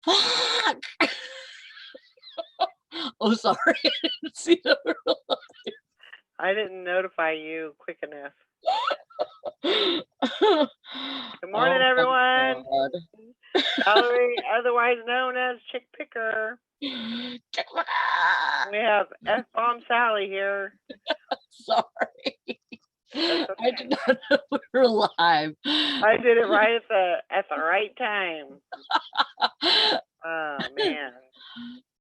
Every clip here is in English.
Fuck! Oh, sorry. I didn't see the I didn't notify you quick enough. Good morning, Oh my everyone. god. Valerie, otherwise known as Chick Picker. We have F Bomb Sally here. Sorry. That's I okay. did not know we were live. I did it right at the right time. Oh man.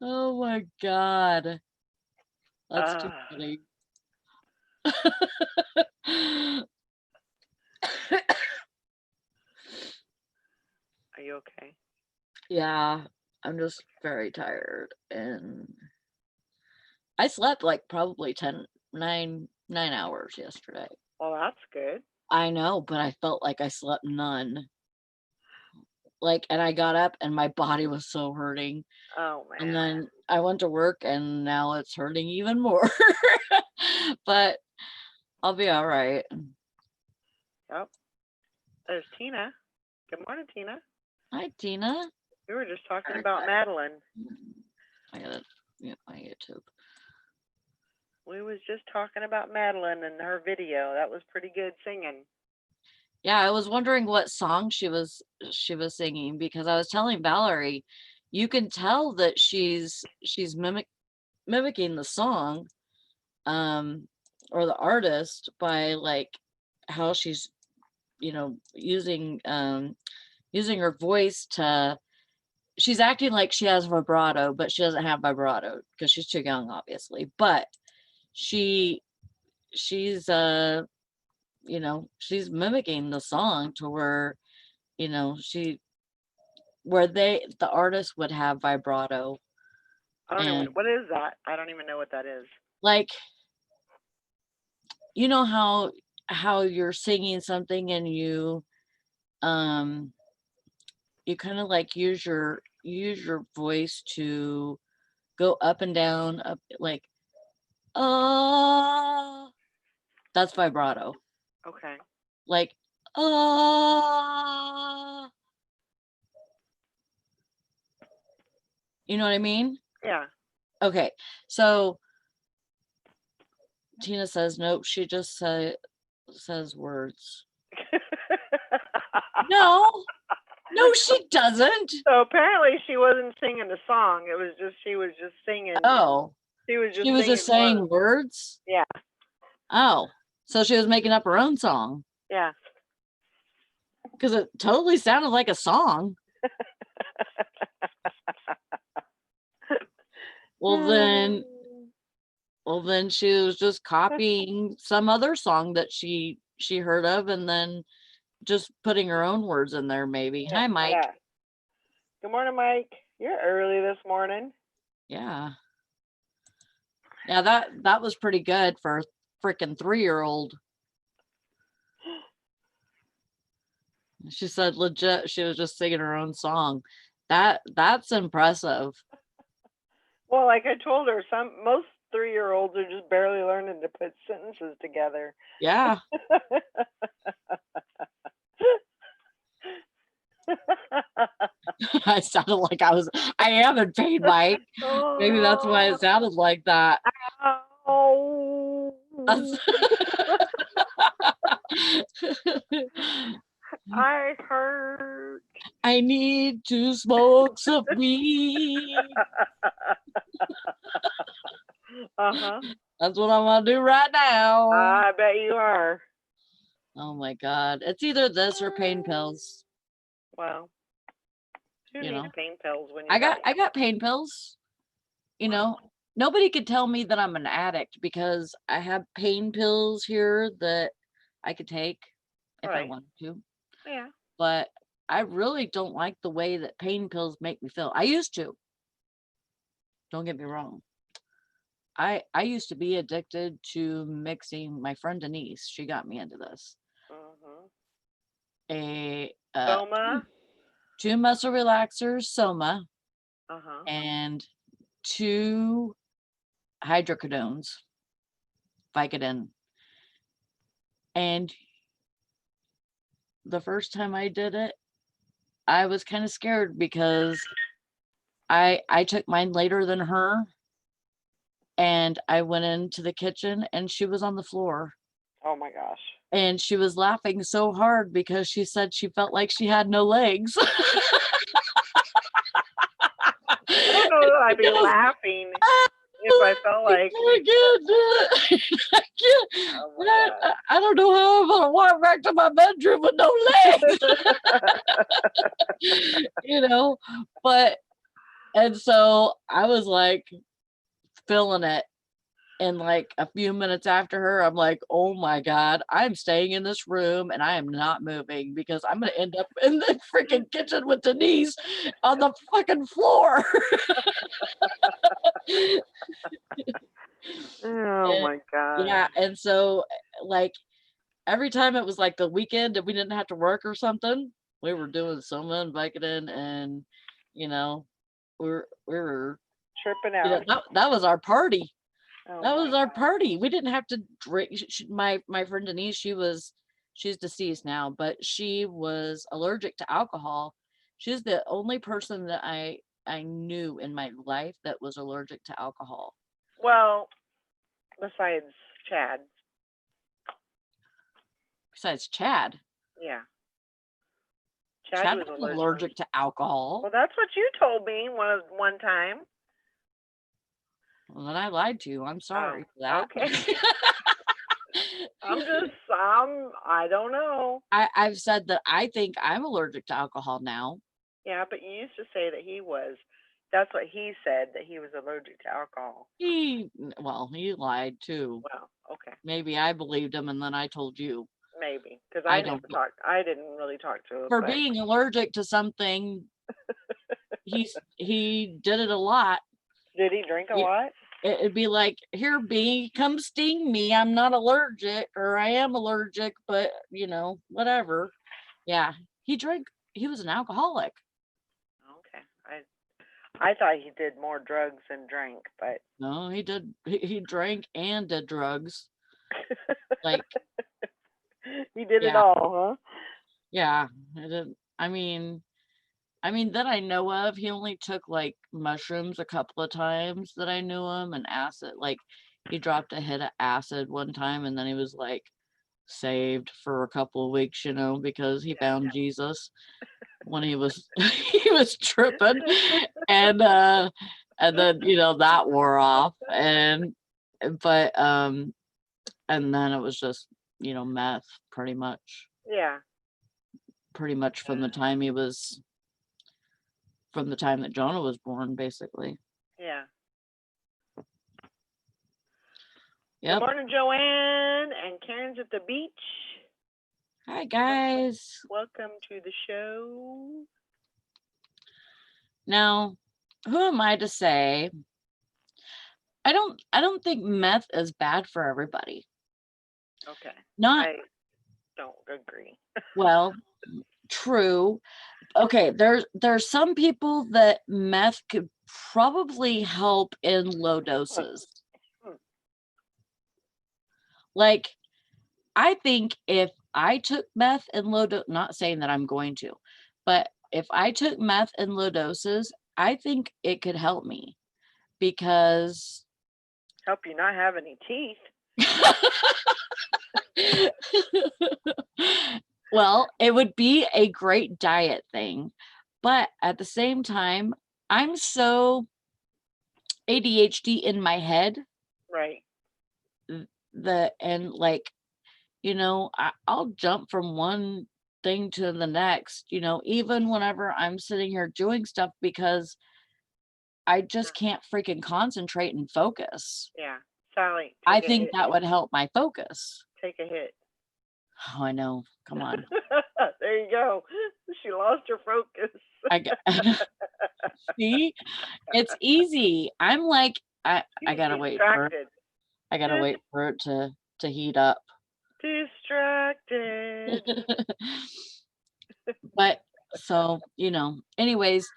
Oh my god. That's too Uh, funny. are you okay? Yeah, I'm just very tired and I slept like probably 9 hours yesterday. Well, that's good. I know, but I felt like I slept none. Like, and I got up and my body was so hurting. Oh And man. then I went to work and now it's hurting even more. But I'll be all right. Yep. There's Tina. Good morning, Tina. Hi, Tina. We were just talking about Madeline. I gotta mute my YouTube. We was just talking about Madeline and her video. That was pretty good singing. Yeah, I was wondering what song she was singing because I was telling Valerie, you can tell that she's mimicking the song, um, or the artist by like how she's, using her voice to she's acting like she has vibrato, but she doesn't have vibrato because she's too young, obviously. But she she's she's mimicking the song to where, she where the artist would have vibrato I don't even. and What is that? I don't even know what that is. like you know how you're singing something and um you kind of like use your voice to go up and down up like uh that's vibrato. Okay. Like uh you know what I mean? Yeah. Okay. So Tina says nope, she just says words. No. No, she doesn't. So apparently she wasn't singing the song. It was just she was just singing. Oh. She was She just was singing just words. saying words? Yeah. Oh. So she was making up her own song Yeah. because it totally sounded like a song. Well then well then she was just copying some other song that she heard of and then just putting her own words in there maybe. Yeah. Hi Mike. Yeah. Good morning, Mike. You're early this morning. Yeah. Yeah, that was pretty good for a freaking 3-year-old. She said legit she was just singing her own song. That's impressive. Well, like I told her, most 3-year-olds are just barely learning to put sentences together. Yeah. I sounded like I am in pain, Mike. Maybe that's why Oh, it sounded like that. ow. That's I hurt. I need to smoke some weed. Uh-huh. That's what I'm gonna do right now. I bet you are. Oh my god. It's either this or pain pills, Well, who you needs know. pain pills when you I got got one? I got pain pills, you know. Nobody could tell me that I'm an addict because I have pain pills here that I could take if I Right. wanted to. Yeah. But I really don't like the way that pain pills make me feel. I used to. Don't get me wrong. I used to be addicted to mixing my friend Denise. She got me into this. Mm-hmm. A Soma. two muscle relaxers, Soma, Uh-huh. and two hydrocodones, Vicodin. And the first time I did it, I was kind of scared because I took mine later than her, and I went into the kitchen and she was on the floor. Oh my gosh. And she was laughing so hard because she said she felt like she had no legs. I don't know that I'd be Because laughing if I felt like. I can't do it. I can't. Oh my God. I don't know how I'm gonna walk back to my bedroom with no legs. You know, but and so I was like feeling it. And like a few minutes after her, I'm like, oh my God, I'm staying in this room and I am not moving because I'm going to end up in the freaking kitchen with Denise on the fucking floor. Oh And, my God. yeah. And so, like, every time it was like the weekend and we didn't have to work or something, we were doing Soma and Vicodin and, you know, we were, Tripping you know, out. that was our party. Oh That my was our God. party. We didn't have to drink. My friend Denise, she's deceased now, but she was allergic to alcohol. She's the only person that I knew in my life that was allergic to alcohol. Well, besides Chad. Besides Chad. Yeah. Chad was wasn't allergic to alcohol. Well, that's what you told me one time. Well, then I lied to you. I'm sorry for that. Okay. I don't know. I've said that I think I'm allergic to alcohol now. Yeah, but you used to say that he was. That's what he said, that he was allergic to alcohol. He lied too. Well, okay. Maybe I believed him and then I told you. Maybe, because I didn't really talk to him. For being allergic to something, he did it a lot. Did he drink a lot? It'd be like, here, bee, come sting me. I'm not allergic, or I am allergic, but you know, whatever. Yeah, he drank. He was an alcoholic. Okay, I thought he did more drugs than drank, but no, he did. He drank and did drugs. Like he did it all, huh? Yeah, I mean, that I know of, he only took like mushrooms a couple of times that I knew him, and acid. Like he dropped a hit of acid one time, and then he was like saved for a couple of weeks, you know, because he found Jesus when he was he was tripping, and then you know that wore off, and then it was just meth pretty much. Yeah. Pretty much from the time that Jonah was born, basically. Yeah. Yep. Good morning, Joanne, and Karen's at the beach. Hi, guys. Welcome to the show. Now, who am I to say? I don't think meth is bad for everybody. Okay. I don't agree. Well, true. Okay, there's some people that meth could probably help in low doses. Like, I think if I took meth in low dose, not saying that I'm going to, but if I took meth in low doses, I think it could help me because help you not have any teeth. Well, it would be a great diet thing, but at the same time, I'm so ADHD in my head. Right. I'll jump from one thing to the next, even whenever I'm sitting here doing stuff because I just can't freaking concentrate and focus. Yeah. Sally, I think that would help my focus. Take a hit. Oh, I know. Come on. There you go. She lost her focus. See, it's easy. I'm like, I gotta wait for it. I gotta wait for it to heat up. Distracted. But so, anyways,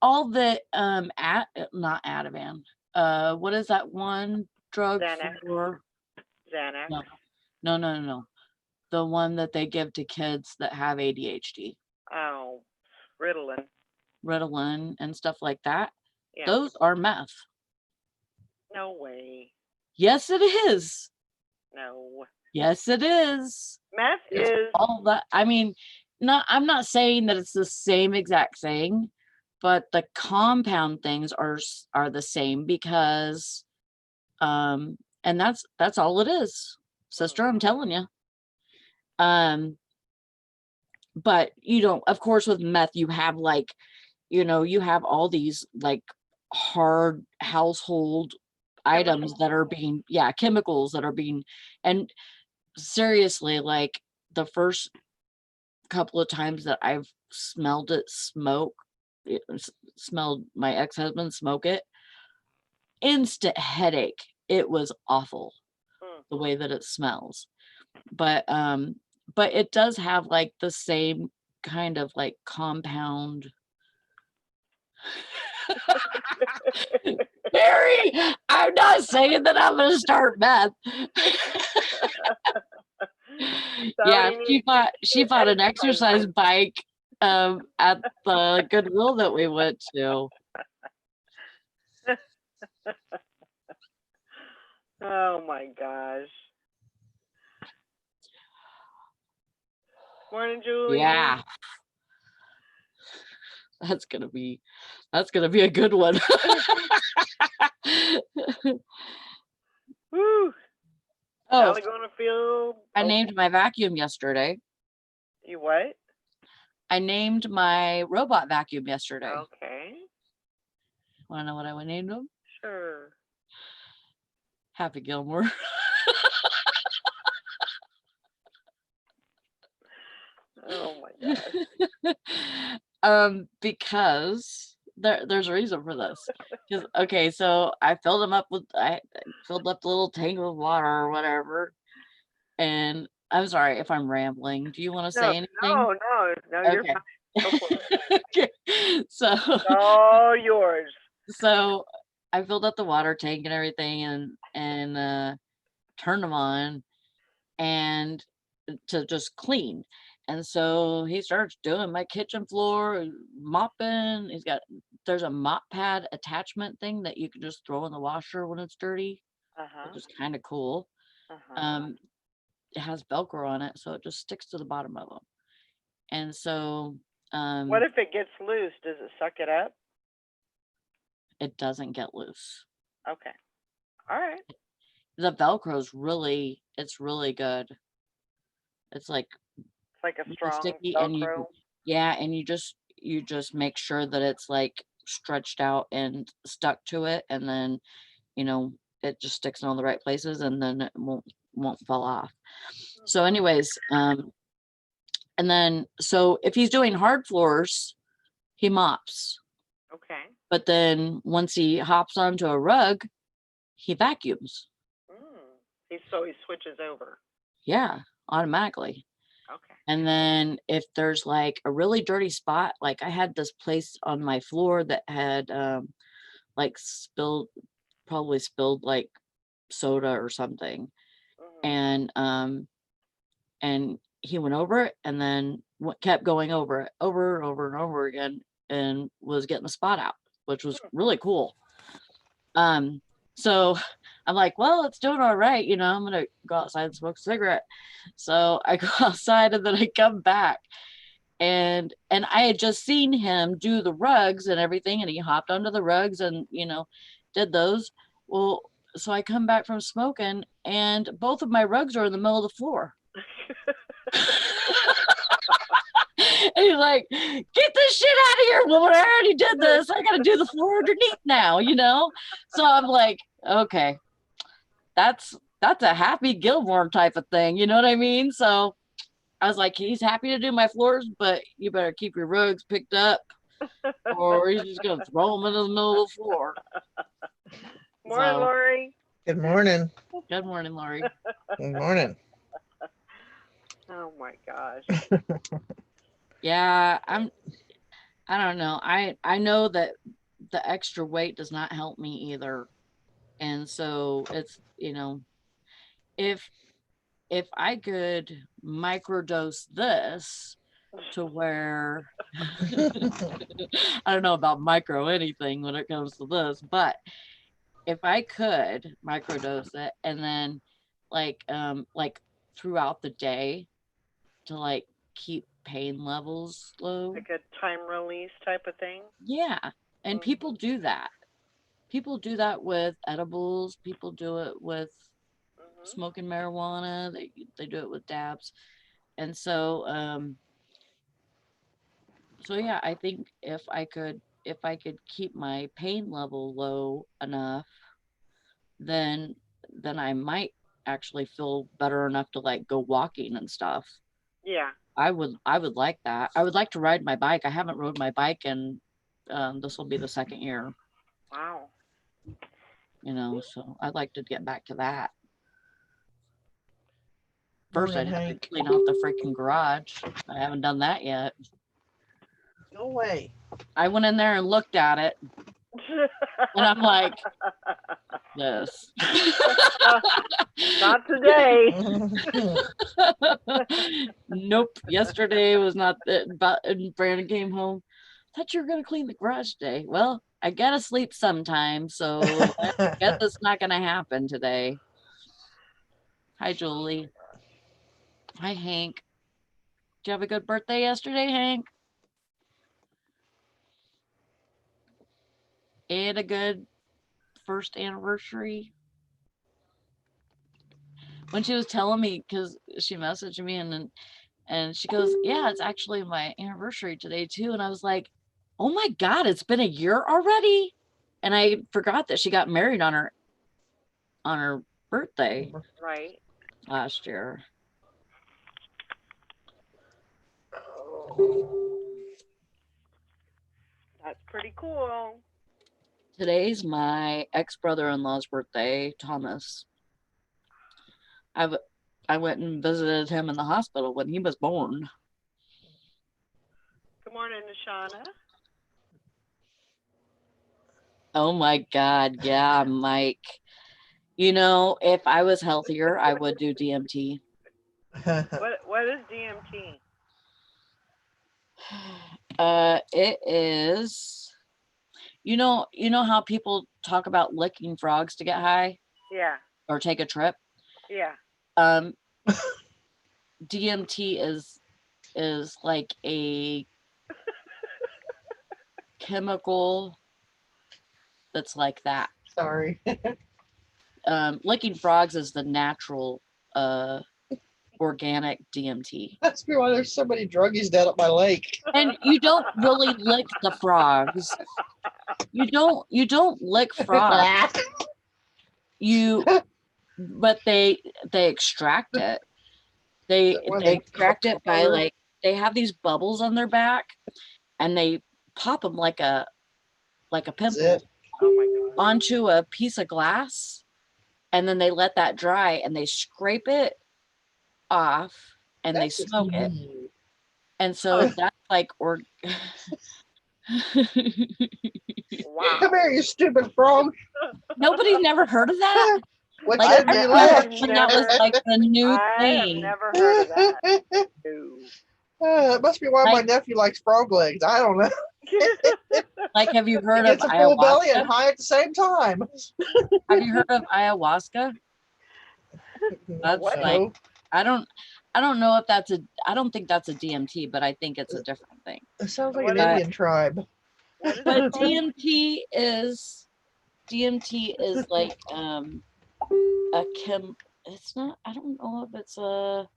all the not Ativan. What is that one drug Xanax. for? Xanax. No. The one that they give to kids that have ADHD. Oh, Ritalin. Ritalin and stuff like that, Yeah. those are meth. No way. Yes, it is. No. Yes, it is. Meth It's is all that. I mean, I'm not saying that it's the same exact thing, but the compound things are the same because and that's all it is. Sister, I'm telling you. But you don't, of course, with meth, you have like, you have all these like hard household items chemical. that are being, chemicals that are being, and seriously, like the first couple of times that I've smelled it smoke, smelled my ex-husband smoke it, instant headache. It was awful the way that it smells. But it does have like the same kind of like compound. Mary, I'm not saying that I'm gonna start meth. Yeah, she bought an exercise bike at the Goodwill that we went to. Oh my gosh. Morning, Julie. Yeah. That's gonna be a good one. Woo. Oh, Sally gonna feel. I named my vacuum yesterday. You what? I named my robot vacuum yesterday. Okay. Want to know what I named him? Sure. Happy Gilmore. Oh my gosh. Because there's a reason for this. Because okay, so I filled I filled up the little tank with water or whatever. And I'm sorry if I'm rambling. Do you want to say anything? No, you're Okay. fine. Go for it. Okay. So All yours. so I filled up the water tank and everything and turned them on and to just clean. And so he starts doing my kitchen floor, mopping. There's a mop pad attachment thing that you can just throw in the washer when it's dirty, which is kind of cool. It has Velcro on it, so it just sticks to the bottom of them. And so what if it gets loose? Does it suck it up? It doesn't get loose. Okay. All right. The Velcro's it's really good. It's like a strong sticky, Velcro. and you just make sure that it's like stretched out and stuck to it, and then it just sticks in all the right places, and then it won't fall off. So anyways, and then so if he's doing hard floors, he mops. Okay. But then once he hops onto a rug, he vacuums. So he switches over. Yeah, automatically. Okay. And then if there's like a really dirty spot, like I had this place on my floor that had like probably spilled like soda or something. And he went over it and then kept going over it over and over and over again and was getting the spot out, which was really cool. So I'm like, well, it's doing all right. I'm going to go outside and smoke a cigarette. So I go outside and then I come back and I had just seen him do the rugs and everything. And he hopped onto the rugs and, did those. Well, so I come back from smoking and both of my rugs are in the middle of the floor. And he's like, get this shit out of here, woman. I already did this. I got to do the floor underneath now, So I'm like, okay, that's a Happy Gilmore type of thing. You know what I mean? So I was like, he's happy to do my floors, but you better keep your rugs picked up or he's just going to throw them into the middle of the floor. Morning, Lori. Good morning. Good morning, Lori. Good morning. Oh my gosh. Yeah, I don't know. I know that the extra weight does not help me either. And so it's, if I could microdose this, to where I don't know about micro anything when it comes to this, but if I could microdose it and then like throughout the day to like keep pain levels low. Like a time release type of thing. Yeah. And people do that. People do that with edibles. People do it with smoking marijuana. They do it with dabs. And so so yeah, I think if I could keep my pain level low enough, then I might actually feel better enough to like go walking and stuff. Yeah. I would like that. I would like to ride my bike. I haven't rode my bike and this will be the second year. Wow. You know, so I'd like to get back to that. First, I'd have to clean out the freaking garage. I haven't done that yet. No way. I went in there and looked at it, and I'm like, this. Not today. Nope. Yesterday was not about. And Brandon came home. Thought you were gonna clean the garage today. Well, I gotta sleep sometime, so I guess it's not gonna happen today. Hi, Julie. Hi, Hank. Did you have a good birthday yesterday, Hank? And a good first anniversary? When she was telling me, because she messaged me and she goes, yeah, it's actually my anniversary today too. And I was like, oh my God, it's been a year already. And I forgot that she got married on her birthday Right. last year. That's pretty cool. Today's my ex-brother-in-law's birthday, Thomas. I went and visited him in the hospital when he was born. Good morning, Nashana. Oh my God, yeah, Mike. You know, if I was healthier, I would do DMT. What is DMT? It is, you know how people talk about licking frogs to get high? Yeah. Or take a trip? Yeah. DMT is like a chemical that's like that. Sorry. Licking frogs is the natural organic DMT. That's why there's so many druggies down at my lake. And you don't really lick the frogs. You don't lick frogs. But they extract it. They extract it by like, they have these bubbles on their back and they pop them like a pimple onto a piece of glass, and then they let that dry and they scrape it off and they smoke it. And so that's like Wow. Come here, you stupid frog. Nobody's never heard of that? What Like, said I you remember left? when that was like the new thing. I have never heard of that. No. It must be why my nephew likes frog legs. I don't know. Like, have you heard He of gets a full belly and ayahuasca? high at the same time. Have you heard of ayahuasca? That's like, I don't know if that's I don't think that's a DMT, but I think it's a different thing. It sounds like an Indian tribe. But DMT is like it's not, I don't know if it's a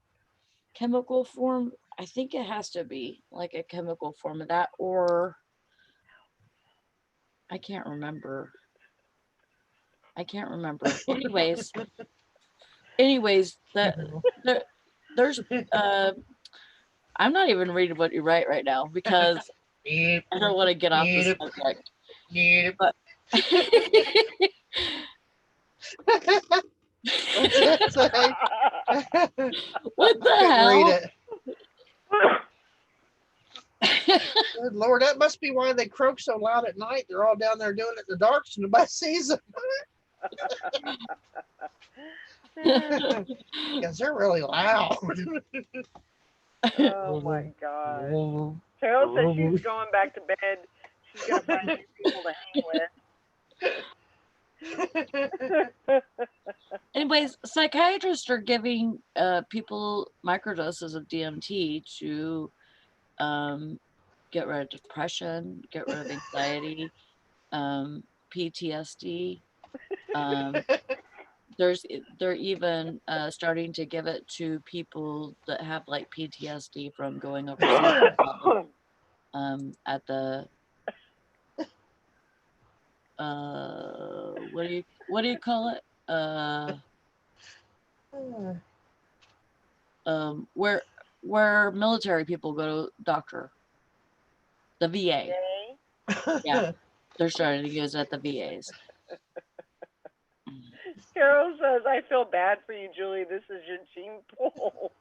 chemical form. I think it has to be like a chemical form of that, or I can't remember. Anyways, there's I'm not even reading what you write right now because I don't want to get off the subject. But what the hell? Read it. Good Lord, that must be why they croak so loud at night. They're all down there doing it in the dark so nobody sees them. Because they're really loud. Oh my God. Carol says she's going back to bed. She's gonna find new people to hang with. Anyways, psychiatrists are giving people microdoses of DMT to get rid of depression, get rid of anxiety, PTSD. They're even starting to give it to people that have like PTSD from going overseas at the what do you call it? Where military people go to doctor. The VA. Yeah. They're starting to use it at the VAs. Carol says, I feel bad for you, Julie. This is your gene pool.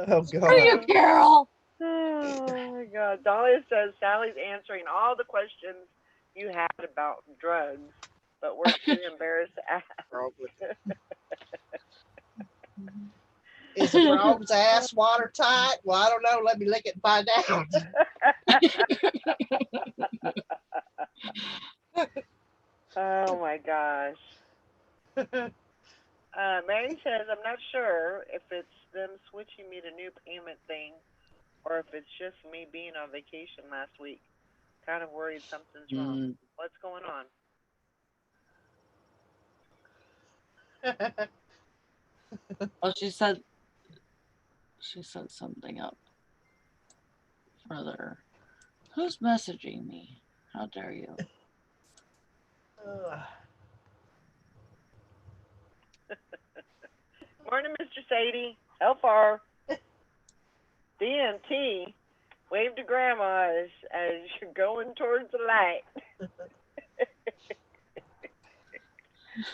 Oh, Screw you, God. Carol. Oh, my God. Dahlia says, Sally's answering all the questions you had about drugs, but we're too embarrassed to ask. Is a frog's ass watertight? Well, I don't know. Let me lick it and find out. Oh my gosh. Mary says, I'm not sure if it's them switching me to new payment thing or if it's just me being on vacation last week. Kind of worried something's wrong. What's going on? Well, she said something up further. Who's messaging me? How dare you? Morning, Mr. Sadie. How far? DMT. Wave to grandma as you're going towards the light.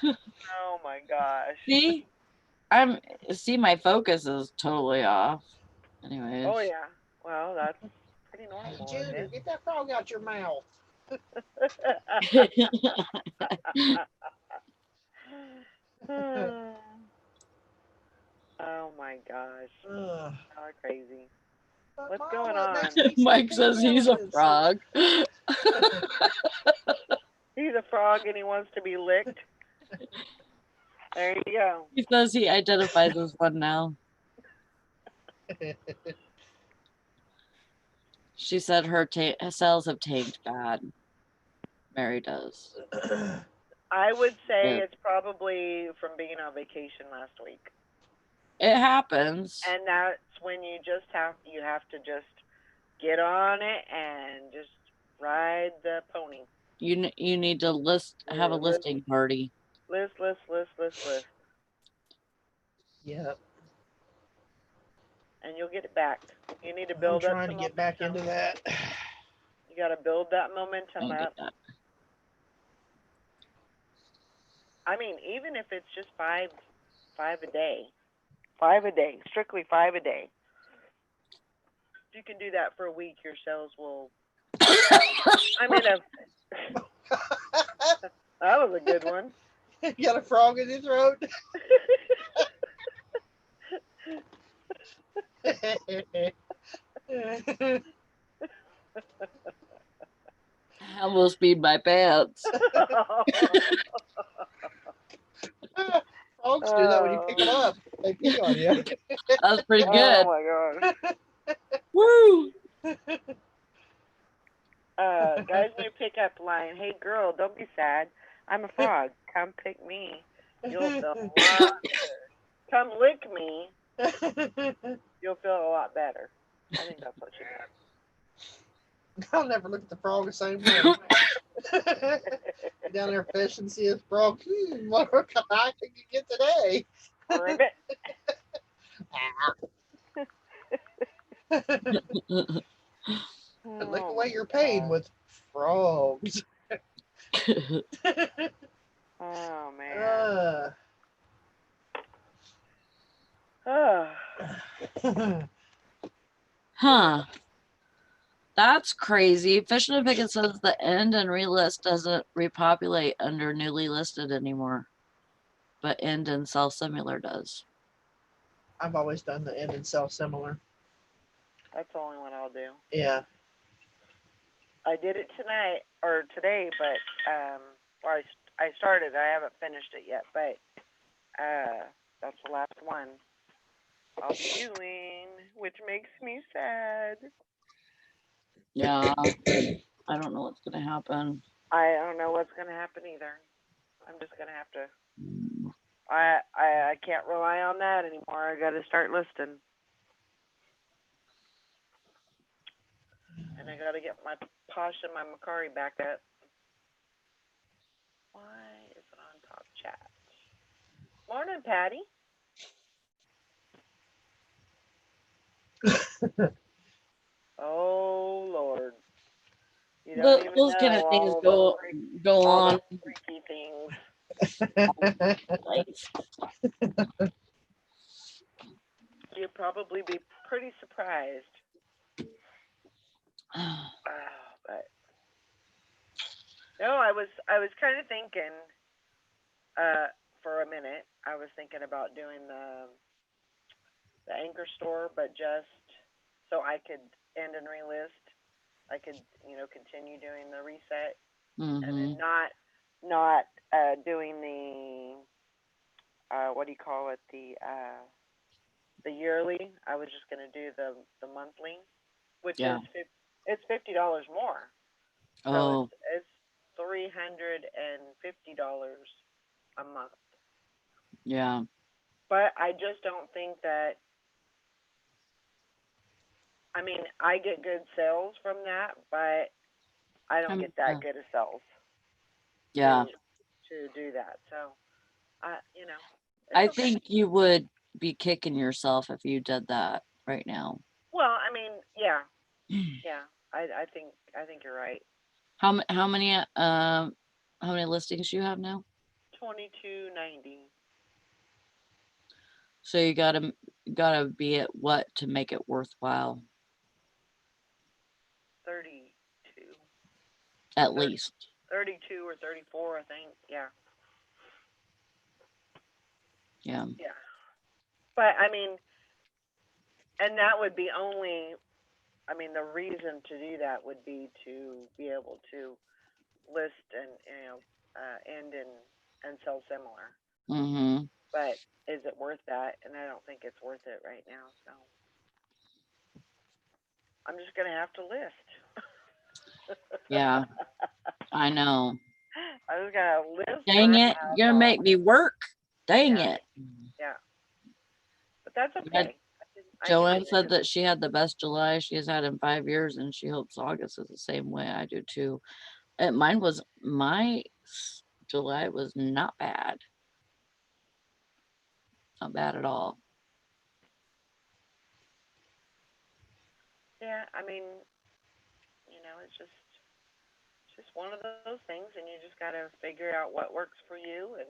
Oh my gosh. See, my focus is totally off. Anyways. Oh yeah. Well, that's pretty normal. Hey, Junior, get that frog out your mouth. Oh my gosh. Oh, crazy. What's going Mama, on? Mike says he's a frog. He's a frog and he wants to be licked. There you go. He says he identifies as one now. She said her cells have tanked bad. Mary does. I would say it's probably from being on vacation last week. It happens. And that's when you have to just get on it and just ride the pony. You need to have a listing party. List. Yep. And you'll get it back. You need to build up. I'm trying to get back into that. You got to build that momentum up. I mean, even if it's just five a day. 5 a day. Strictly 5 a day. If you can do that for a week, your cells will... I mean, that was a good one. You got a frog in your throat? I almost peed my pants. Frogs do that when you pick them up. They pee on you. That was pretty good. Oh my gosh. Woo! Guys, new pickup line. Hey girl, don't be sad. I'm a frog. Come pick me. You'll feel a lot better. Come lick me. You'll feel a lot better. I think that's what she meant. I'll never look at the frog the same way. Down there fishing, see this frog. What I can you get today? Ribbit. Lick away your pain with frogs. Oh man. Huh. That's crazy. Fish and Pickett says the end and relist doesn't repopulate under newly listed anymore. but end and sell similar does. I've always done the end and sell similar. That's the only one I'll do. Yeah. I did it tonight or today, but or I started. I haven't finished it yet, but that's the last one I'll be doing, which makes me sad. Yeah. I don't know what's gonna happen. I don't know what's gonna happen either. I'm just gonna have to. I can't rely on that anymore. I got to start listing, and I got to get my Posh and my Macari back up. Why is it on top chat? Morning, Patty. Oh Lord, you don't even Those kind know of things all go all on. the freaky things. Like, You'd probably be pretty surprised. But no, I was kind of thinking. For a minute, I was thinking about doing the anchor store, but just so I could end and relist. I could, continue doing the reset, and then not doing the what do you call it, the yearly. I was just going to do the monthly, which yeah. is it's $50 more. So Oh, it's $350 a month. yeah. But I just don't think that. I mean, I get good sales from that, but I don't get that good of sales. Yeah. To do that, so I think you would be kicking yourself if you did that right now. Well, I mean, yeah. I think you're right. How many listings do you have now? 2290. So you gotta be at what to make it worthwhile? 32. At least. 32 or 34, I think. Yeah. Yeah. Yeah. But I mean, and that would be only. I mean, the reason to do that would be to be able to list and end and sell similar. Mm-hmm. But is it worth that? And I don't think it's worth it right now. So I'm just gonna have to list. Yeah, I know. I was gonna list. Dang it, you're gonna make me work. Dang it. Yeah. But that's okay. Yeah, Joanne said that she had the best July she has had in 5 years, and she hopes August is the same way. I do too. My July was not bad. Not bad at all. Yeah, I mean, it's just one of those things, and you just gotta figure out what works for you, and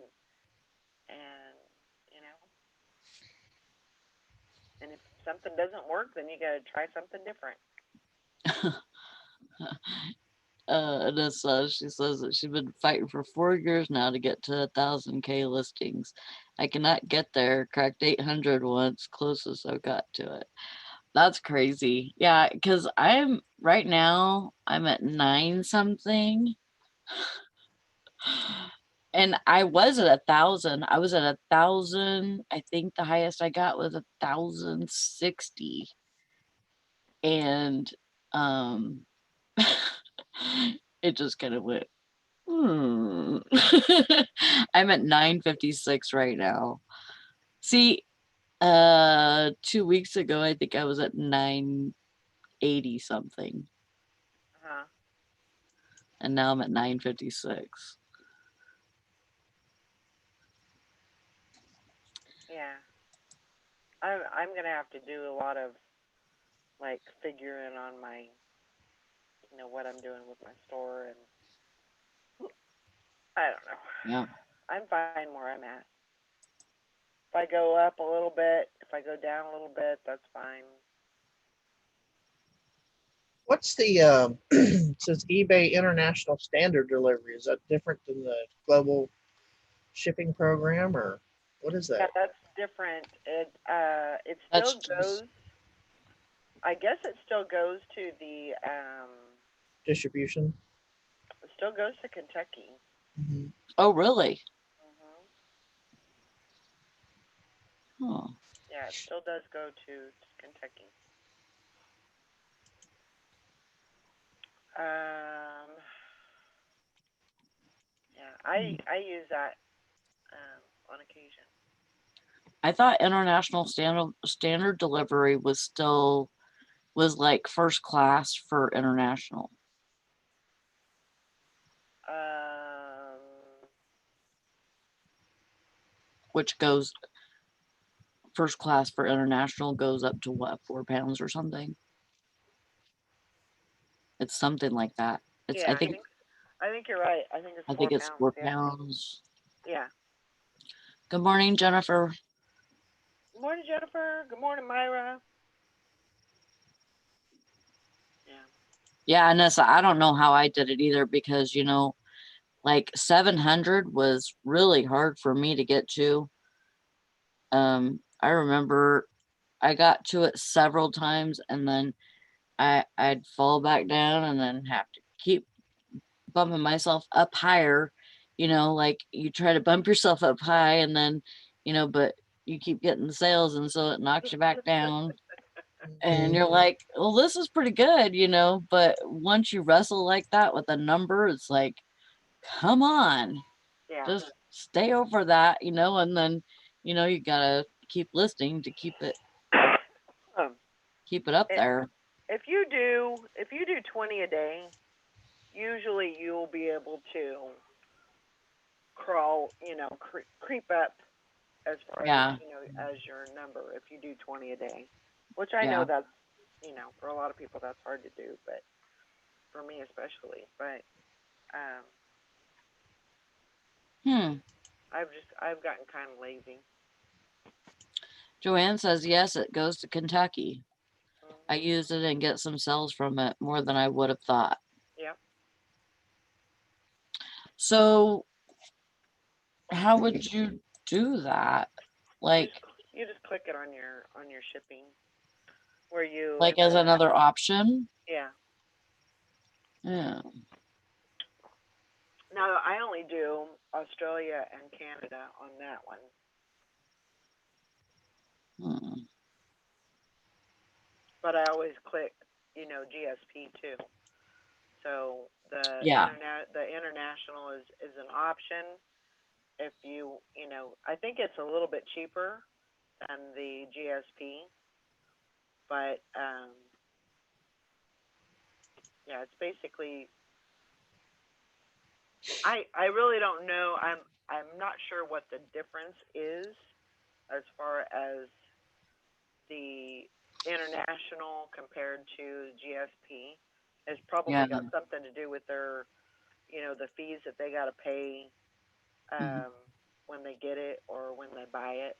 and if something doesn't work, then you gotta try something different. Anissa, she says that she's been fighting for 4 years now to get to 1,000K listings. I cannot get there. Cracked 800 once, closest I got to it. That's crazy. Yeah, because right now I'm at 9 something. And I was at 1,000. I was at 1,000. I think the highest I got was 1,060. And it just kind of went. I'm at 956 right now. See, 2 weeks ago I think I was at 980 something. And now I'm at 956. Yeah. I'm gonna have to do a lot of like figuring on my what I'm doing with my store, and I don't know. Yeah. I'm fine where I'm at. If I go up a little bit, if I go down a little bit, that's fine. What's the says eBay International Standard Delivery? Is that different than the global shipping program, or what is Yeah, that? that's different. It That's still just, goes. I guess it still goes to the Distribution. it still goes to Kentucky. Hmm. oh, really? Hmm. Huh. Yeah, it still does go to Kentucky. Um, yeah, I use that on occasion. I thought international standard delivery was like first class for international, Um, which goes first class for international goes up to what, 4 pounds or something? It's something like that. It's yeah, I think you're right. I think it's I four think it's pounds. four Yeah, pounds. yeah. Good morning, Jennifer. Good morning, Jennifer. Good morning, Myra. Yeah. Yeah, Anessa, I don't know how I did it either because like 700 was really hard for me to get to. I remember I got to it several times and then I'd fall back down and then have to keep bumping myself up higher, like you try to bump yourself up high and then, but you keep getting the sales and so it knocks you back down. And you're like, well, this is pretty good, but once you wrestle like that with a number, it's like, come on, Yeah. just stay over that, and then, you gotta keep listening to Um, keep it up i- there. if you do 20 a day, usually you'll be able to crawl, creep up as far as Yeah, as your number. If you do 20 a day, which I know yeah. that's for a lot of people that's hard to do, but for me especially. But um, Hmm. I've gotten kind of lazy. Joanne says, yes, it goes to Kentucky. I Hmm. use it and get some sales from it more than I would have thought. Yep. So how would you do that? Like, You just click it on your shipping where you like as input. another option? Yeah. Yeah. Now I only do Australia and Canada on that one, Hmm. but I always click GSP too. So Yeah. the international is an option if I think it's a little bit cheaper than the GSP, but yeah, it's basically I really don't know. I'm not sure what the difference is as far as the international compared to GSP. It's Yeah. probably got something to do with their the fees that they got to pay Mhm. um, when they get it or when they buy it.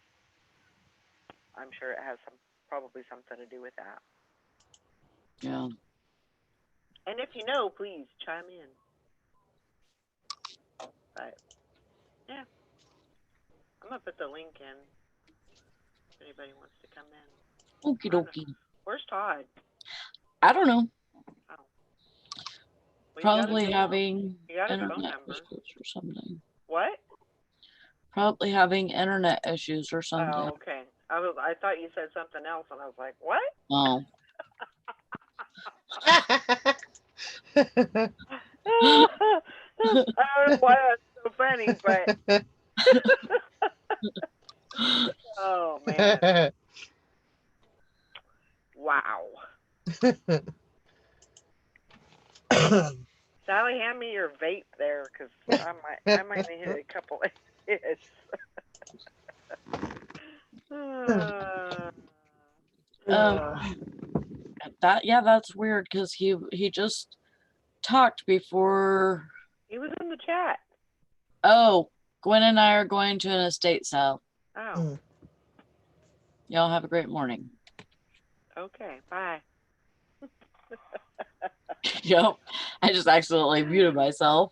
I'm sure it has probably something to do with that. Yeah. And if you know, please chime in. But yeah, I'm gonna put the link in if anybody wants to come in. Okie I don't know. dokie. Where's Todd? I don't know. Oh, well, Probably having you got his phone internet number. issues or something. What? Probably having internet issues or something. Oh, okay. I thought you said something else, and I was like, what? Oh. I don't know why that's so funny, but oh man, wow. Sally, hand me your vape there, cause I might need a couple of hits. um that's weird because he just talked before. He was in the chat. Oh, Gwen and I are going to an estate sale. Oh, Y'all have a great morning. okay. Bye. Yep. I just accidentally muted myself.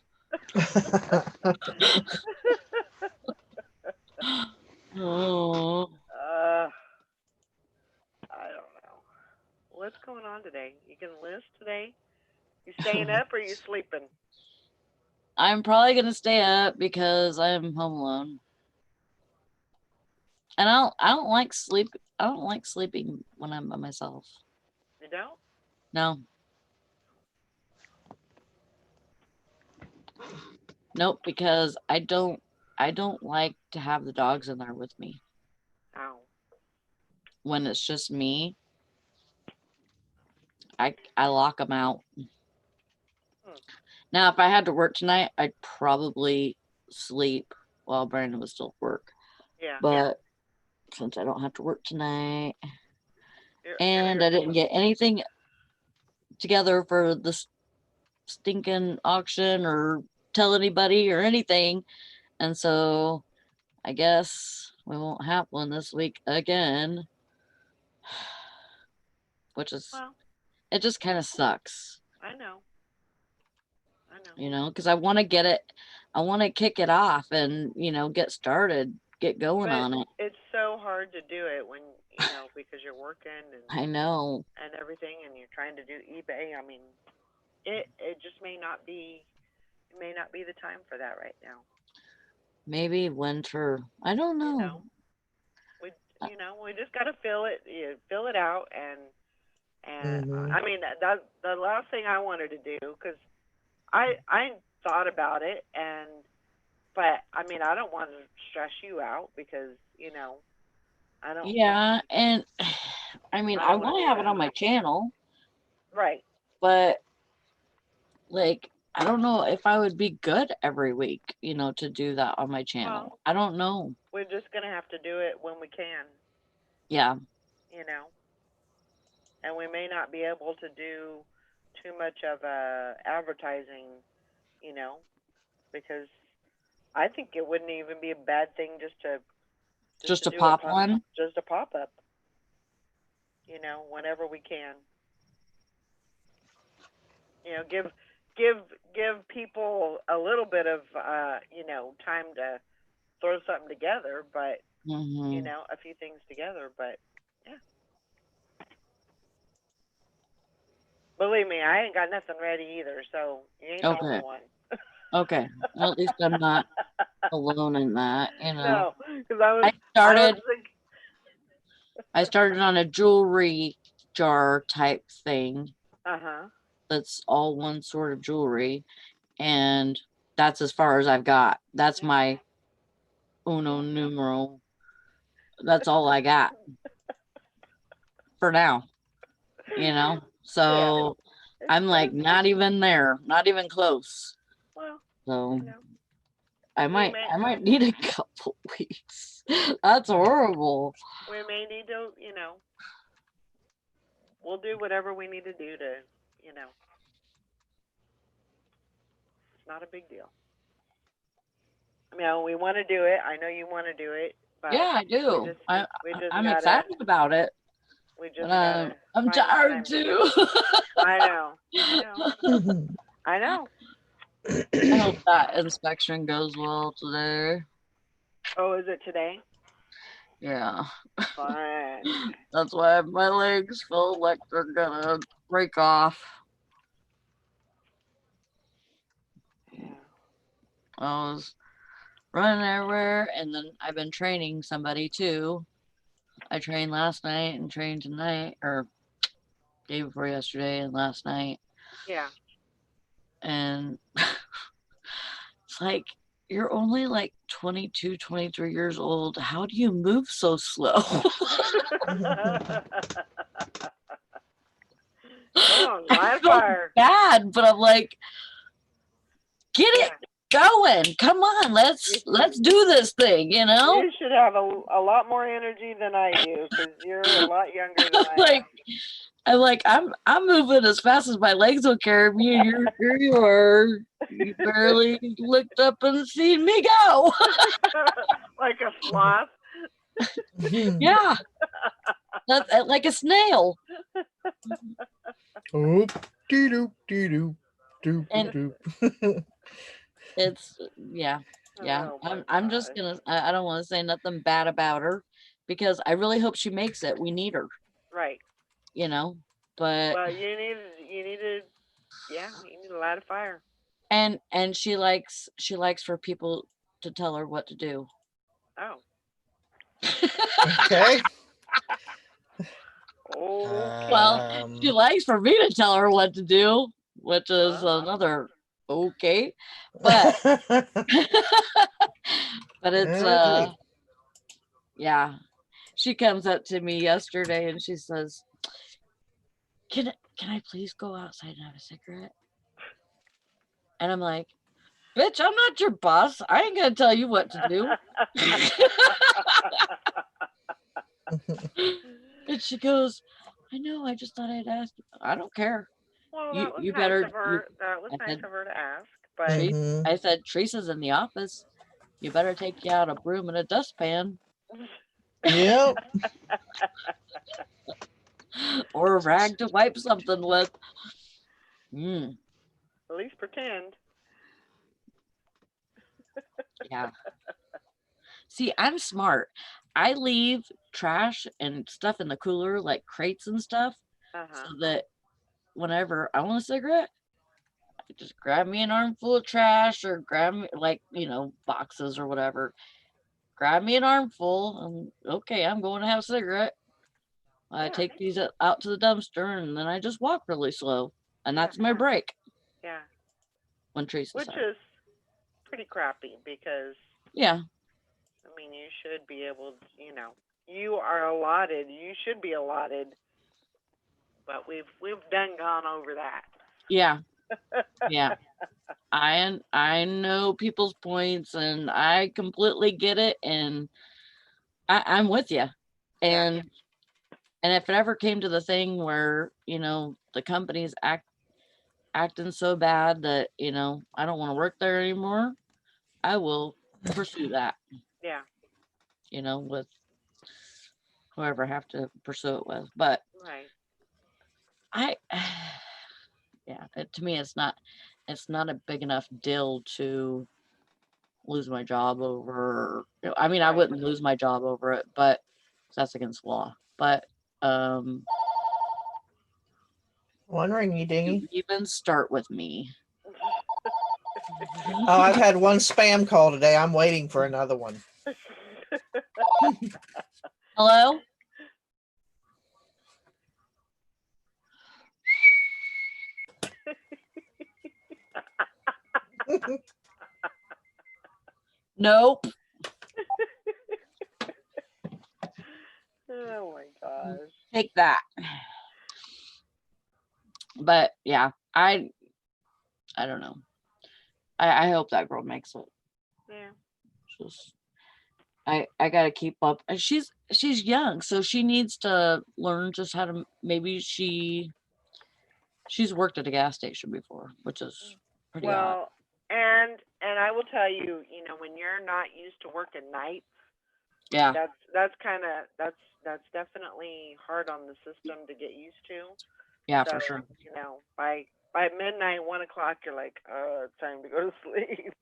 Oh, I don't know. What's going on today? You can list today? You staying up or you sleeping? I'm probably gonna stay up because I'm home alone. And I don't like sleep. I don't like sleeping when I'm by myself. You don't? No. Nope, because I don't like to have the dogs in there with me. Oh. When it's just me, I lock them out. Hmm. Now, if I had to work tonight, I'd probably sleep while Brandon was still at work. Yeah. But since I don't have to work tonight, You're and here I for didn't get anything together for the stinking auction or tell anybody or anything, and so I guess we won't have one this week again, which is well, it just kind of sucks, I know. I know. because I want to kick it off and get started, get going But on it. it's so hard to do it when, because you're working I know. and everything and you're trying to do eBay. I mean, it just may not be the time for that right now. Maybe winter. I don't You know. know. We we just got to fill it out and I mean that the last thing I wanted to do cuz I thought about it but I mean I don't want to stress you out because, I don't Yeah, and I mean, I I don't want want to to do have it that. on my channel, Right. but like, I don't know if I would be good every week, to do that on my channel. Well, I don't know. we're just going to have to do it when we can, Yeah. you know. And we may not be able to do too much of advertising, you know, because I think it wouldn't even be a bad thing just Just to to do a pop one. just a pop up, whenever we can. Give give people a little bit of time to throw something together, but Hmm. a few things together, but yeah. Believe me, I ain't got nothing ready either, so you ain't the only Okay. one. Okay. Well, at least I'm not alone in that. No, because I was I started thinking. I started on a jewelry jar type thing Uh huh. that's all one sort of jewelry, and that's as far as I've got. That's Yeah. my uno numero. That's all I got for now, you know? Yeah. So I'm like not even there, not even close. Well, So you know, I we might may I might need a couple weeks. That's horrible. we may need to, we'll do whatever we need to do to, you know, it's not a big deal. I mean, we want to do it. I know you want to do it, but Yeah, I do. we just I'm gotta excited about it, we but just gotta I'm find the tired time to do too. it. I know. I know. I know. I hope that inspection goes well today. Oh, is it today? Yeah. Fine. That's why my legs feel like they're gonna break off. Yeah. I was running everywhere, and then I've been training somebody too. I trained last night and trained tonight, or day before yesterday and last night. Yeah. And it's like, you're only like 22, 23 years old. How do you move so slow? Come on, I live feel fire. bad, but I'm like, get Yeah. it going. Come on, let's do this thing, You should have a lot more energy than I do because you're a lot younger than I like am. I'm moving as fast as my legs will carry me, and here you are. You barely looked up and seen me go. Like a sloth. Yeah, that's like a snail. Oop, dee doop, dee doop, doop, And doop, doop. it's yeah. Yeah, Oh my I'm just gosh. gonna, I don't want to say nothing bad about her because I really hope she makes it. We need her, Right. you know, but, Well, you need to, yeah, you need a lot of fire. and she likes for people to tell her what to do. Oh. Okay. Okay. Well, she likes for me to tell her what to do, which is Well, another okay. But but it's Okay. yeah. She comes up to me yesterday and she says, can I please go outside and have a cigarette? And I'm like, bitch, I'm not your boss. I ain't gonna tell you what to do. And she goes, I know, I just thought I'd ask you. I don't care. Well, You that was you nice better of you her. That was I nice said, of her to ask. But Trees Mhm. I said, Teresa's in the office. You better take you out a broom and a dustpan Yep. or a rag to wipe something with. Mm, at least pretend. yeah. See, I'm smart. I leave trash and stuff in the cooler, like crates and stuff, Uh so huh. that whenever I want a cigarette, I just grab me an armful of trash or grab me, like, boxes or whatever. Grab me an armful and okay, I'm going to have a cigarette. I Yeah. take these out to the dumpster and then I just walk really slow. And Yeah. that's my break Yeah. when Teresa's Which out. is pretty crappy because Yeah. I mean you should be able. You are allotted. You should be allotted. But we've done gone over that. Yeah. Yeah. I know people's points and I completely get it and I'm with you. Yeah. And if it ever came to the thing where, the company's acting so bad that, I don't want to work there anymore, I will pursue that, Yeah. with whoever I have to pursue it with. But Right. I yeah, to me it's not a big enough deal to lose my job over. I mean, I Right. wouldn't lose my job over it, but that's against the law. But Wondering you, you Dingy. even start with me. Oh, I've had one spam call today. I'm waiting for another one. Hello? Nope. Oh my gosh. Take that. But yeah, I don't know. I hope that girl makes it. Yeah. Just I gotta keep up. And she's young, so she needs to learn just how to. Maybe she's worked at a gas station before, which is pretty odd. Well, and I will tell you, when you're not used to working nights, Yeah, that's definitely hard on the system to get used to. yeah, So, for sure. by midnight, 1 o'clock, you're like, oh, it's time to go to sleep.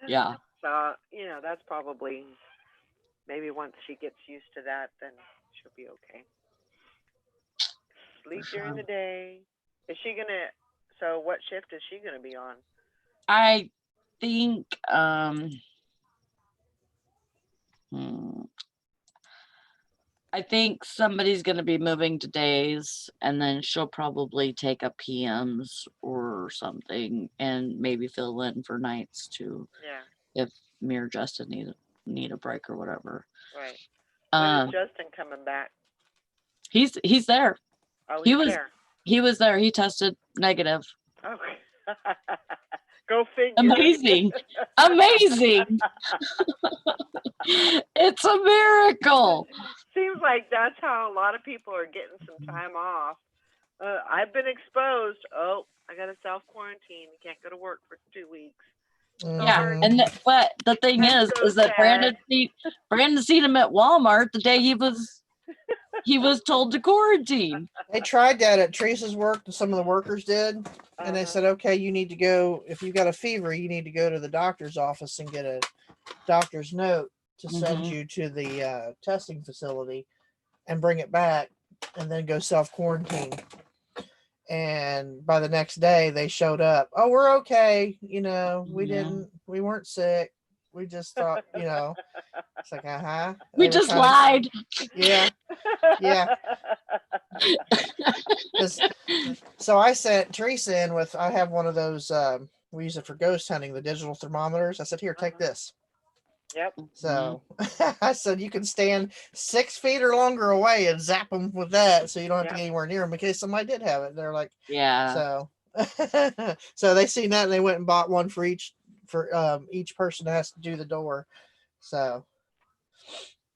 Yeah, So, that's probably maybe once she gets used to that, then she'll be okay. for Sleep during sure. the day. Is she gonna? So, what shift is she gonna be on? I think hmm, I think somebody's gonna be moving to days and then she'll probably take a PMs or something and maybe fill in for nights too Yeah. if me or Justin need a break or whatever. Right. When is Um Justin coming back? he's there. Oh, He he's was there. he was there. He tested negative. Okay. Go figure. Amazing. Amazing. It's a miracle. Seems like that's how a lot of people are getting some time off. I've been exposed. Oh, I got to self quarantine. Can't go to work for 2 weeks. Yeah, Sorry. Mhm. and but the thing I'm is so that sad. Brandon seen him at Walmart the day he was He was told to quarantine. They tried that at Teresa's work. Some of the workers did, and they said, "Okay, you need to go. If you got a fever, you need to go to the doctor's office and get a doctor's note to send Mhm. you to the testing facility, and bring it back, and then go self quarantine." And by the next day, they showed up. Oh, we're okay. We Yeah. weren't sick. We just thought, it's like, We They were just kind of, lied. yeah, yeah. So I sent Teresa in with, I have one of those, we use it for ghost hunting, the digital thermometers. I said, here, take this. Yep. So I said, you can stand 6 feet or longer away and zap them with that. So you don't have to get anywhere near them in case somebody did have it. They're like, Yeah. so, so they seen that and they went and bought one for each person that has to do the door. So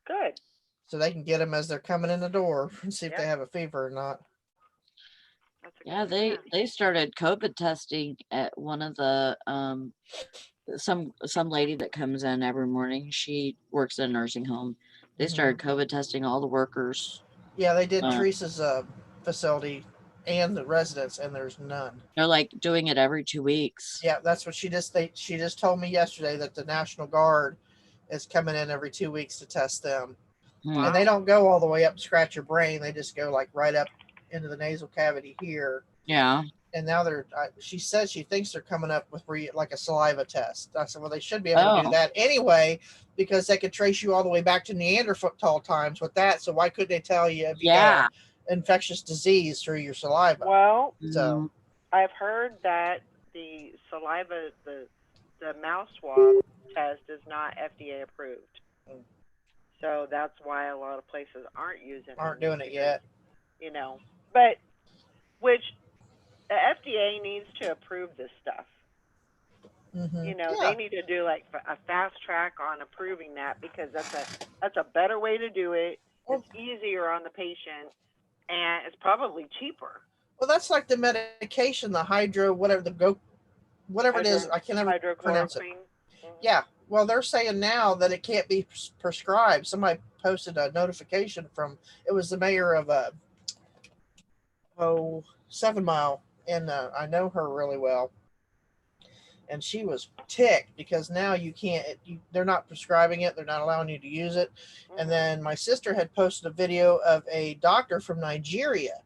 Good. so they can get them as they're coming in the door and see if Yep. they have a fever or not. That's a Yeah, good they plan. they started COVID testing at one of the some lady that comes in every morning. She works in a nursing home. They started COVID testing all the workers. Yeah, they did Uh, Teresa's facility and the residents, and there's none. they're like doing it every 2 weeks. Yeah, that's what she just told me yesterday that the National Guard is coming in every 2 weeks to test them. Hmm. And they don't go all the way up to scratch your brain. They just go like right up into the nasal cavity here. Yeah. And now she says she thinks they're coming up with like a saliva test. I said, well, they should be able to do that anyway, because they could trace you all the way back to Neanderthal times with that. So why couldn't they tell you if you got an infectious disease through your saliva? Well, So I've heard that the saliva, the mouth swab test is not FDA approved. So that's why a lot of places aren't doing it yet. But which the FDA needs to approve this stuff. They need to do like a fast track on approving that, because that's a better way to do it. It's easier on the patient, and it's probably cheaper. Well, that's like the medication, the whatever it is. I can never pronounce it. Yeah. Well, they're saying now that it can't be prescribed. Somebody posted a notification it was the mayor of 7 Mile, and I know her really well. And she was ticked because now you can't, they're not prescribing it. They're not allowing you to use it. And then my sister had posted a video of a doctor from Nigeria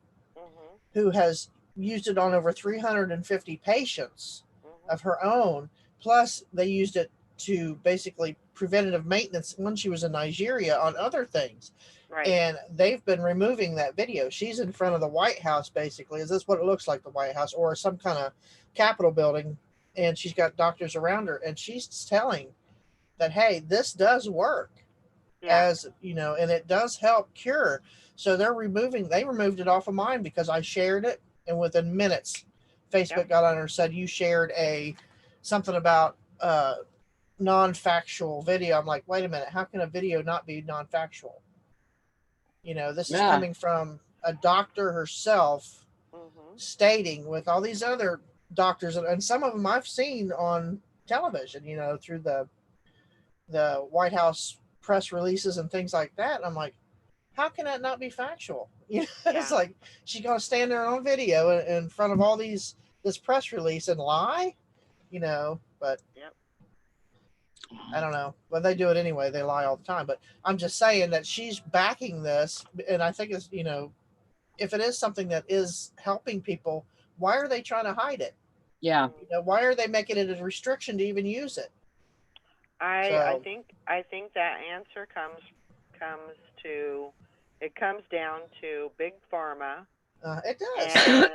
who has used it on over 350 patients of her own. Plus, they used it to basically preventative maintenance when she was in Nigeria on other things. Right. And they've been removing that video. She's in front of the White House, basically. Is this what it looks like, the White House, or some kind of Capitol building? And she's got doctors around her, and she's telling that, hey, this does work, and it does help cure. So they removed it off of mine because I shared it, and within minutes, Facebook got on her and said, you shared something about non-factual video. I'm like, wait a minute, how can a video not be non-factual? This is coming from a doctor herself stating, with all these other doctors, and some of them I've seen on television, through the White House press releases and things like that. I'm like, how can that not be factual? It's like, she's going to stand there on video in front of all this press release and lie, but I don't know, but they do it anyway. They lie all the time. But I'm just saying that she's backing this, and I think it's, if it is something that is helping people, why are they trying to hide it? Yeah. Why are they making it a restriction to even use it? I think that answer comes down to big pharma. It does.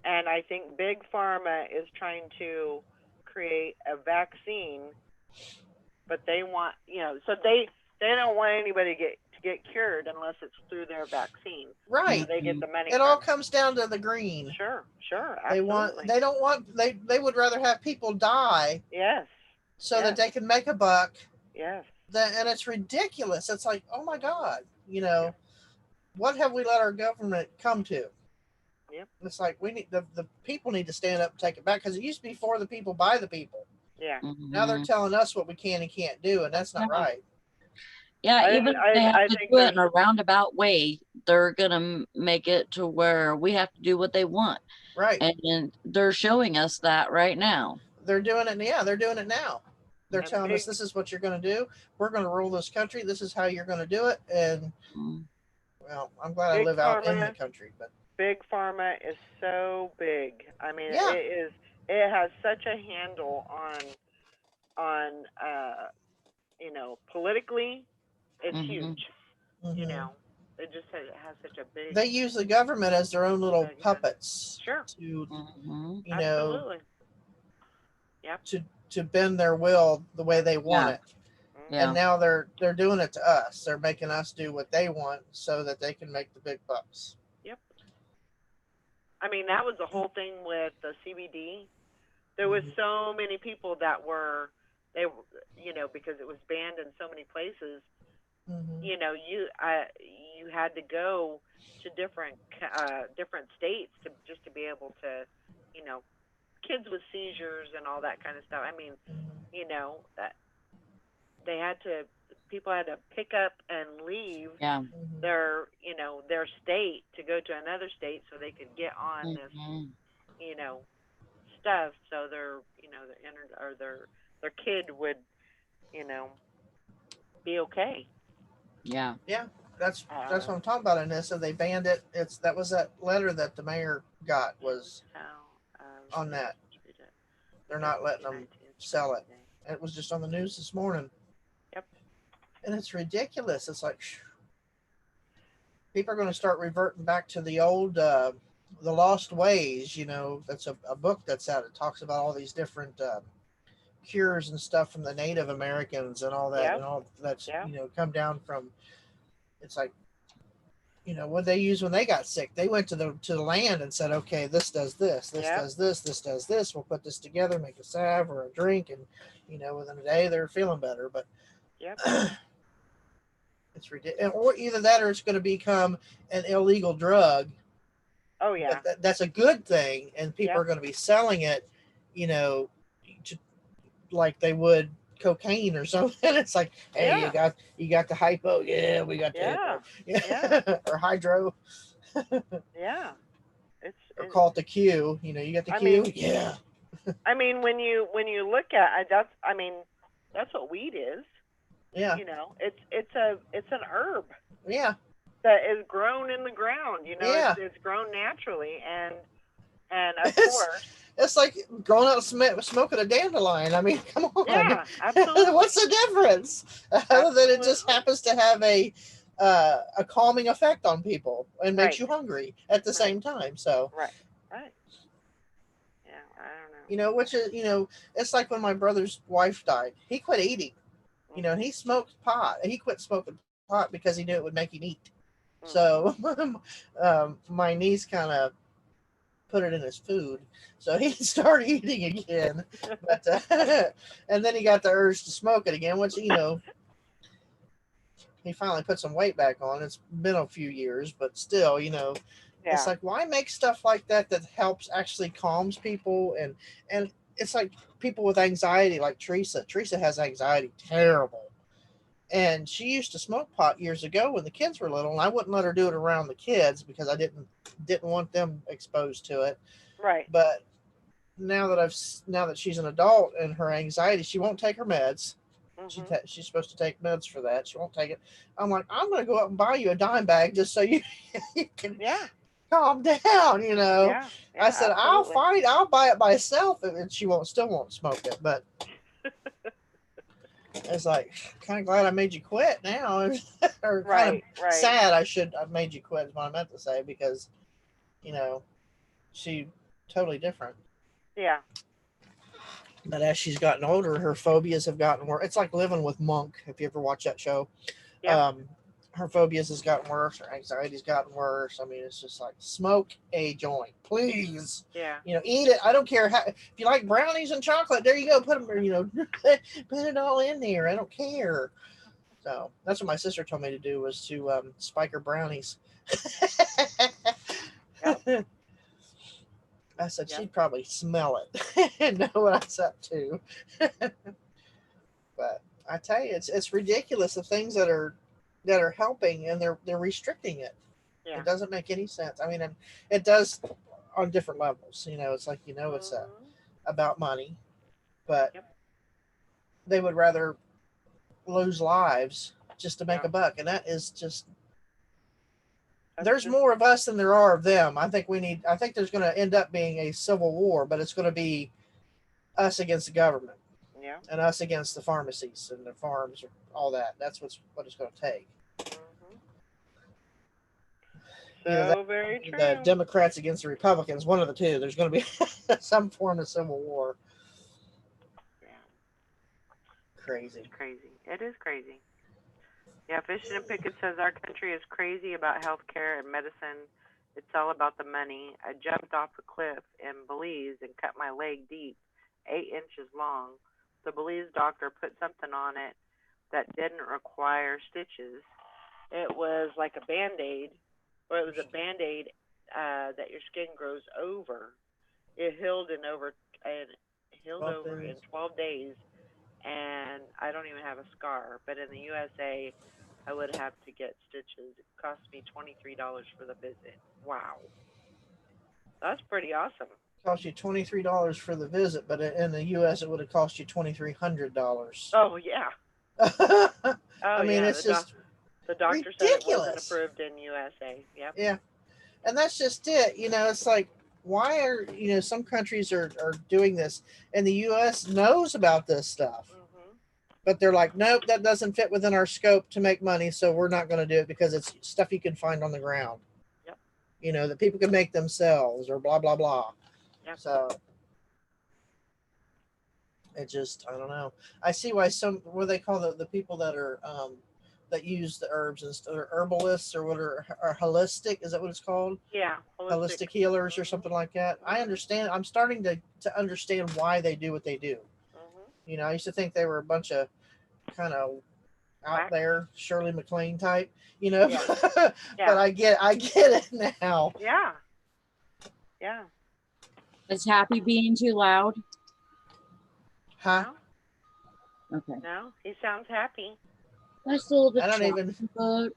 And I think big pharma is trying to create a vaccine, but they want, so they don't want anybody to get cured unless it's through their vaccine. Right. So they get the money. It all comes down to the green. Sure. Absolutely. They would rather have people die. Yes. So that they can make a buck. Yes. And it's ridiculous. It's like, oh my God, what have we let our government come to? Yep. It's like we need the people need to stand up and take it back, because it used to be for the people by the people. Yeah. Now they're telling us what we can and can't do, and that's not right. Yeah, even if they have I to think do it in a roundabout way, they're gonna make it to where we have to do what they want. Right. And they're showing us that right now. They're doing it. Yeah, they're doing it now. They're a telling us big, this is what you're going to do. We're going to rule this country. This is how you're going to do it. And Mm, well, I'm glad I big live out in the pharma. country. But Big pharma is so big. I mean, yeah. it is. It has such a handle on politically, it's mhm. huge. You Hmm. know, it has such a big. They use the government as their own little Yeah. puppets Sure. to, Mhm. you know, Absolutely. Yep. to bend their will the way they want Yeah. it. And Yeah. Mhm. now they're doing it to us. They're making us do what they want so that they can make the big bucks. Yep. I mean, that was the whole thing with the CBD. There was Hmm. so many people that were they, because it was banned in so many places. Hmm. You had to go to different states to just to be able to, you know, kids with seizures and all that kind of stuff. I mean, Hmm. that they had to people had to pick up and leave Yeah. Hmm. their state to go to another state so they could get on this Mhm. you know stuff so their kid would you know be okay. Yeah, that's Uh, what I'm talking about. Anissa, they banned it. That was that letter that the mayor got was on that. let's read it. They're Yep, not letting them 19th sell it. Wednesday. It was just on the news this morning, Yep. and it's ridiculous. It's like people are going to start reverting back to the old, the lost ways. That's a book that's out. It talks about all these different cures and stuff from the Native Americans and all that, and Yep. all that's Yep. come down from. It's like what they used when they got sick. They went to the land and said, okay, this does this Yep. does this does this. We'll put this together, make a salve or a drink, and within a day they're feeling better. But Yep. it's ridiculous. Or either that, or it's going to become an illegal drug. Oh yeah. But that's a good thing, and people Yep. are going to be selling it, to, like they would cocaine or something. It's like, hey, Yeah. you got the hypo, yeah, we got the Yeah. hypo, Yeah. yeah, or hydro, Yeah. or call it the Q. You got the I Q, mean, yeah, when you look at that's what weed is. yeah, It's an herb yeah, that is grown in the ground. yeah. It's grown naturally, and of It's course, it's like going out smoking a dandelion. I mean, come on, yeah, absolutely, what's the difference? Other than it just absolutely, happens to have a calming effect on people and makes right, you hungry at the right, same time. So right, right. Yeah, I don't know. which is it's like when my brother's wife died. He quit eating. And Mhm. he smoked pot. He quit smoking pot because he knew it would make him eat. Mhm. So my niece kind of put it in his food, so he started eating again. But and then he got the urge to smoke it again, which he finally put some weight back on. It's been a few years, but still, it's Yeah. like why make stuff like that helps actually calms people and it's like people with anxiety like Teresa. Teresa has anxiety terrible. And she used to smoke pot years ago when the kids were little, and I wouldn't let her do it around the kids because I didn't want them exposed to it. Right. But now that she's an adult and her anxiety, she won't take her meds. Mhm. She's supposed to take meds for that. She won't take it. I'm like, I'm going to go up and buy you a dime bag just so you can Yeah. calm down. Yeah. I Yeah. said, Absolutely. I'll buy it myself, and she still won't smoke it. But it's like, kind of glad I made you quit now, or kind of Right. Right. sad I've made you quit is what I meant to say because, you know, she totally different. Yeah. But as she's gotten older, her phobias have gotten worse. It's like living with Monk. If you ever watch that show, Yep. um, her phobias has gotten worse. Her anxiety's gotten worse. I mean, it's just like smoke a joint, please. Yeah. Eat it. I don't care how. If you like brownies and chocolate, there you go. Put them. Put it all in there. I don't care. So that's what my sister told me to do was to spike her brownies. Yep. I said Yep. she'd probably smell it and know what I was up to. But I tell you, it's ridiculous the things that are helping and they're restricting it. Yeah. It doesn't make any sense. I mean, and it does on different levels. It's like it's Mhm. about money, but Yep. they would rather lose lives just to make Yeah. a buck, and that is just. That's There's just more of us than there are of them. I think we need. I think there's going to end up being a civil war, but it's going to be us against the government yeah. and us against the pharmacies and the farms, all that. That's what it's going to take. Mhm. Either that, So very or the true. Democrats against the Republicans. One of the two. There's going to be some form of civil war. Yeah. Crazy. It's crazy. It is crazy. Yeah, Fishing and Pickett says our country is crazy about healthcare and medicine. It's all about the money. I jumped off a cliff in Belize and cut my leg deep, 8 inches long. The Belize doctor put something on it that didn't require stitches. It was like a Band-Aid, or it was a Band-Aid that your skin grows over. It healed 12 over in days. 12 days, and I don't even have a scar. But in the USA, I would have to get stitches. It cost me $23 for the visit. Wow, that's pretty awesome. Cost you $23 for the visit, but in the U.S. it would have cost you $2,300. Oh yeah, oh I mean, yeah. it's just The doctor said it wasn't ridiculous. approved in USA. Yep. Yeah, and that's just it. It's like why are some countries are doing this, and the U.S. knows about this stuff, Mhm. but they're like, nope, that doesn't fit within our scope to make money, so we're not going to do it because it's stuff you can find on the ground. Yep. That people can make themselves or blah blah blah. Yep. So it just I don't know. I see why some what do they call the people that are that use the herbs and stuff, herbalists or what are holistic, is that what it's called? Yeah. Holistic. Holistic healers or Mhm. something like that. I Mhm. understand. I'm starting to understand why they do what they do. Mhm. I used to think they were a bunch of kind of out Whack. there Shirley MacLaine type, Yeah. but Yeah. I get it now. Yeah. Yeah. Is Happy being too loud? Huh? No. Okay. No. He sounds happy. I sold a I don't chapter even. book.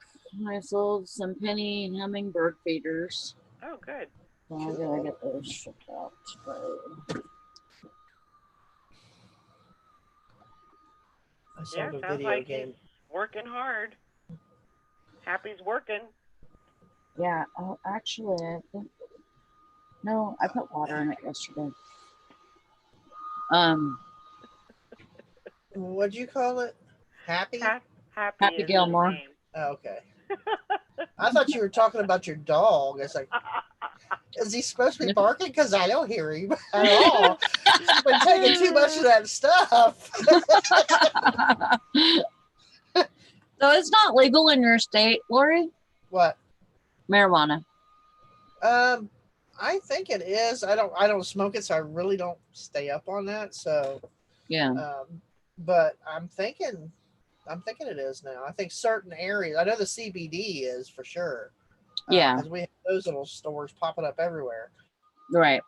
I sold some penny and hummingbird feeders. Oh, good. So I gotta get those shipped out today. I Yeah. sold a Sounds video like he's game. working hard. Happy's working. Yeah. Oh, actually, I think no. I put water in it yesterday. What'd you call it? Happy? Happy Happy is his Gilmore. name. Oh, okay. I thought you were talking about your dog. It's like, is he supposed to be barking? Because I don't hear him at all. You've been taking too much of that stuff. So it's not legal in your state, Lori? What? Marijuana. I think it is. I don't smoke it, so I really don't stay up on that. So, Yeah. but I'm thinking it is now. I think certain areas. I know the CBD is for sure. Yeah. Because we have those little stores popping up everywhere. Right.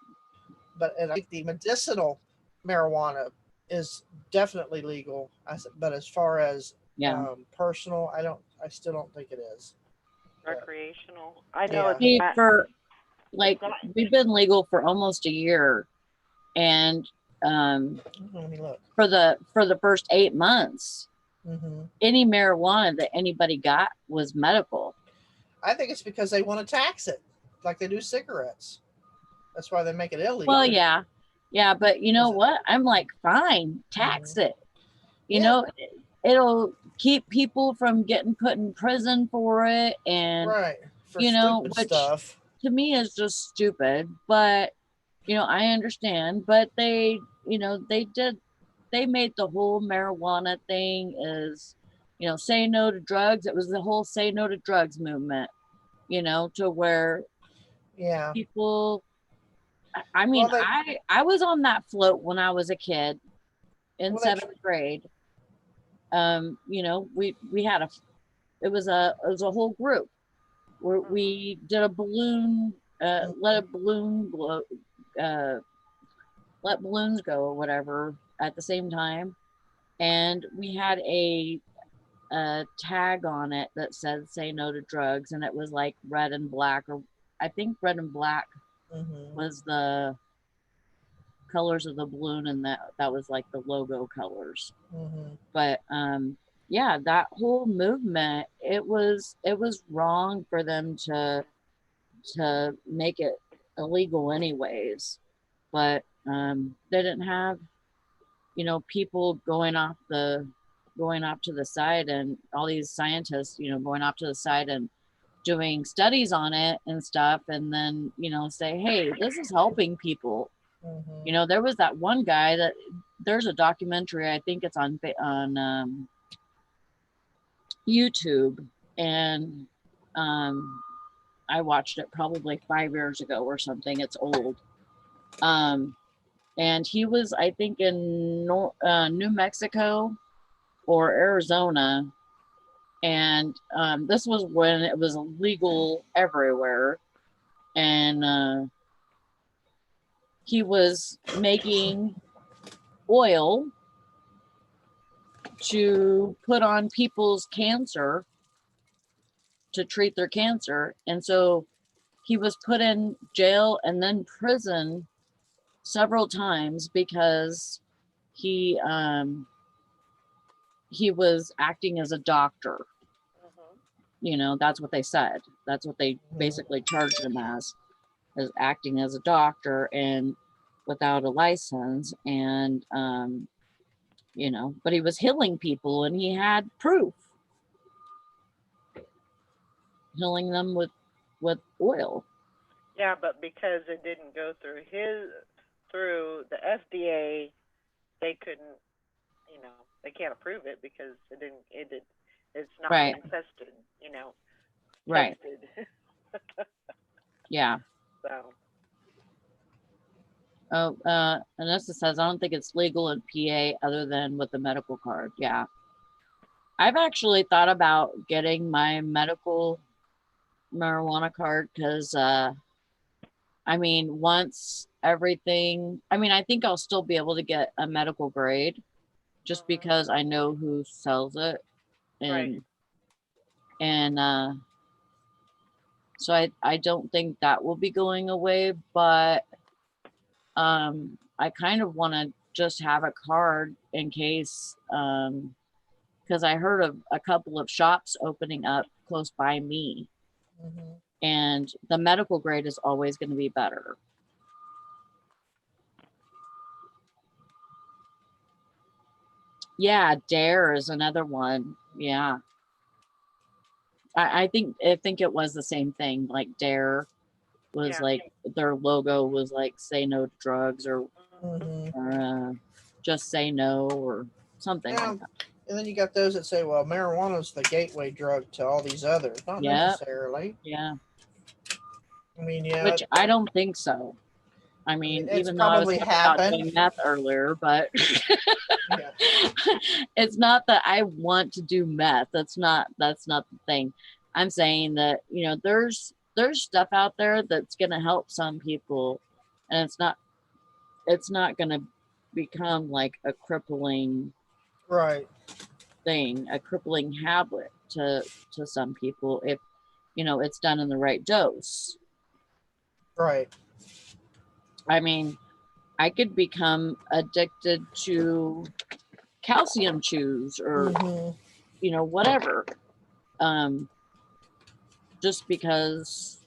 But and I think the medicinal marijuana is definitely legal. But as far as Yeah. personal, I still don't think it is. Recreational. I know Yeah. it's Hey, not. for like not- we've been legal for almost a year, and Let me look. for the first 8 months, Mm-hmm. any marijuana that anybody got was medical. I think it's because they want to tax it, like they do cigarettes. That's why they make it illegal. Well, yeah, but you know what? I'm like, fine, tax it. You know, it'll keep people from getting put in prison for it, and right for you know, stupid which stuff. to me is just stupid. But I understand. But they made the whole marijuana thing is, say no to drugs. It was the whole say no to drugs movement, to where Yeah. people, I mean, Well, I was on that float when I was a kid in Well, 7th grade. We had it was a whole group where we did a balloon, let a balloon blow, let balloons go or whatever at the same time. and we had a tag on it that said "Say no to drugs," and it was like red and black, or I think red and black was the colors of the balloon, and that was like the logo colors. But yeah, that whole movement, it was wrong for them to make it illegal anyways. But they didn't have, you know, people going off to the side, and all these scientists, you know, going off to the side and doing studies on it and stuff, and then, you know, say, hey, this is helping people. You know, there was that one guy that there's a documentary, I think it's on YouTube, and I watched it probably 5 years ago or something. It's old. And he was, I think, in New Mexico or Arizona, and this was when it was illegal everywhere, and he was making oil to put on people's cancer, to treat their cancer. And so he was put in jail and then prison several times because he was acting as a doctor. You know, that's what they said. That's what they basically charged him as acting as a doctor and without a license. And you know, but he was healing people, and he had proof, healing them with oil. Yeah, but because it didn't go through the FDA, they couldn't, you know, they can't approve it because it's not Right. been tested, you know. Right. Tested. Yeah. So. Oh, Anessa says, I don't think it's legal in PA other than with the medical card. Yeah. I've actually thought about getting my medical marijuana card because, I mean, once everything, I mean, I think I'll still be able to get a medical grade just because I know who sells it. And, and, so I don't think that will be going away, but I kind of want to just have a card in case, because I heard of a couple of shops opening up close by me, and the medical grade is always going to be better. Yeah, Dare is another one. Yeah. I think it was the same thing. Like Dare was like their logo was like say no to drugs, or just say no, or something like that. And then you got those that say, well, marijuana is the gateway drug to all these others. Not necessarily. Yeah. I mean, yeah. Which I don't think so. I mean, even though I was talking about doing meth earlier, but it's not that I want to do meth. That's not the thing. I'm saying that, you know, there's stuff out there that's going to help some people, and it's not going to become like a crippling thing, a crippling habit to some people if, you know, it's done in the right dose. Right. I mean, I could become addicted to calcium chews or, you know, whatever. Just because,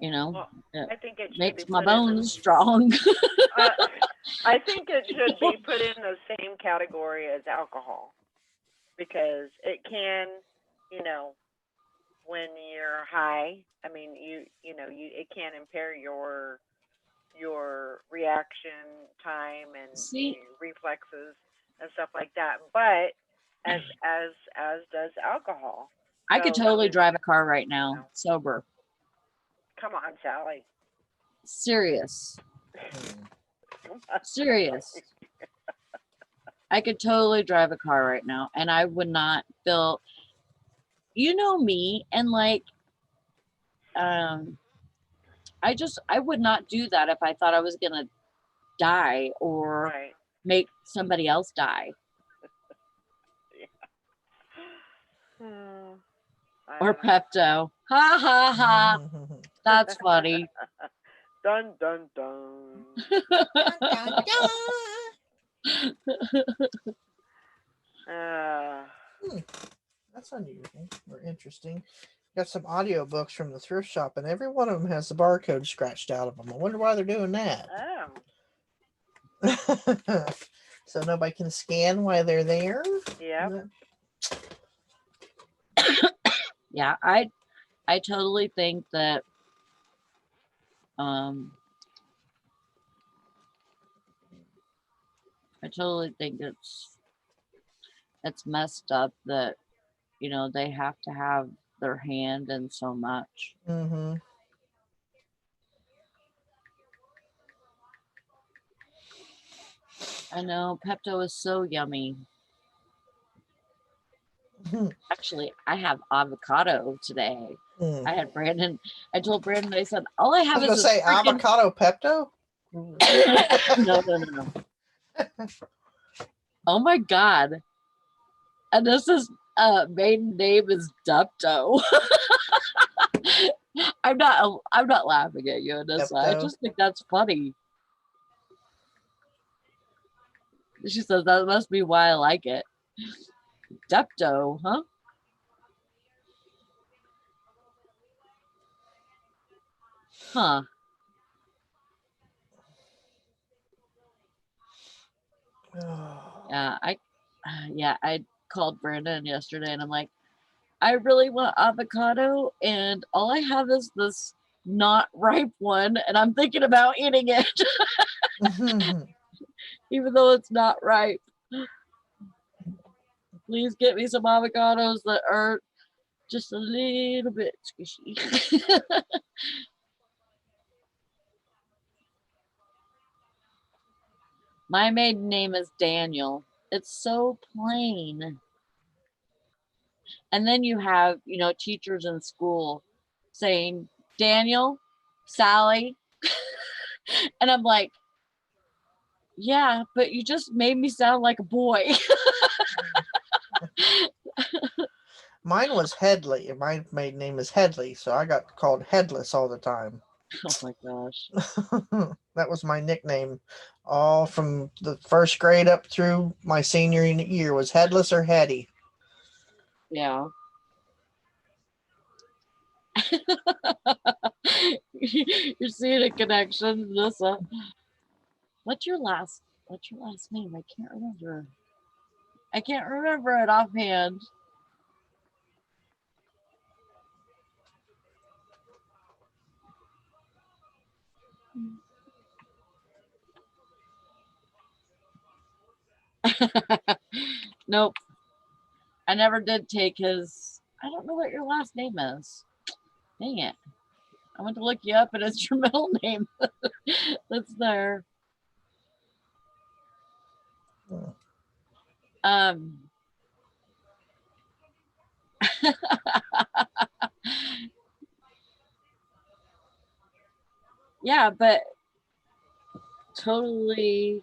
you know, I think it makes my bones strong. I think it should be put in the same category as alcohol, because it can, you know, when you're high, I mean, it can impair your reaction time and reflexes and stuff like that. But as does alcohol. I could totally drive a car right now, sober. Come on, Sally. Serious. I could totally drive a car right now, and I would not feel, you know me, and like, I would not do that if I thought I was gonna die or make somebody else die. Or Pepto. Ha ha ha. That's funny. Dun dun dun. That's unusual or interesting. Got some audiobooks from the thrift shop, and every one of them has the barcode scratched out of them. I wonder why they're doing that. So nobody can scan while they're there. Yeah. Yeah, I totally think that I totally think it's messed up that, you know, they have to have their hand in so much. Mm-hmm. I know Pepto is so yummy. Actually, I have avocado today. I had Brandon. I told Brandon, I said, all I have I was is gonna say freaking... avocado Pepto. No. Oh my god! And this is maiden name is Depto. I'm not laughing at you, Anissa. I just think that's funny. She says that must be why I like it. Depto, huh? Huh. Yeah, I called Brandon yesterday and I'm like, I really want avocado and all I have is this not ripe one and I'm thinking about eating it. Even though it's not ripe. Please get me some avocados that are just a little bit squishy. My maiden name is Daniel. It's so plain. And then you have, you know, teachers in school saying, Daniel, Sally. And I'm like, yeah, but you just made me sound like a boy. Mine was Headley. My maiden name is Headley, so I got called Headless all the time. Oh my gosh. That was my nickname all from the first grade up through my senior year was Headless or Heady. Yeah. You're seeing a connection, Nissa. What's your last name? I can't remember. I can't remember it offhand. Nope. I never did take his. I don't know what your last name is. Dang it. I went to look you up and it's your middle name that's there. Yeah, but totally.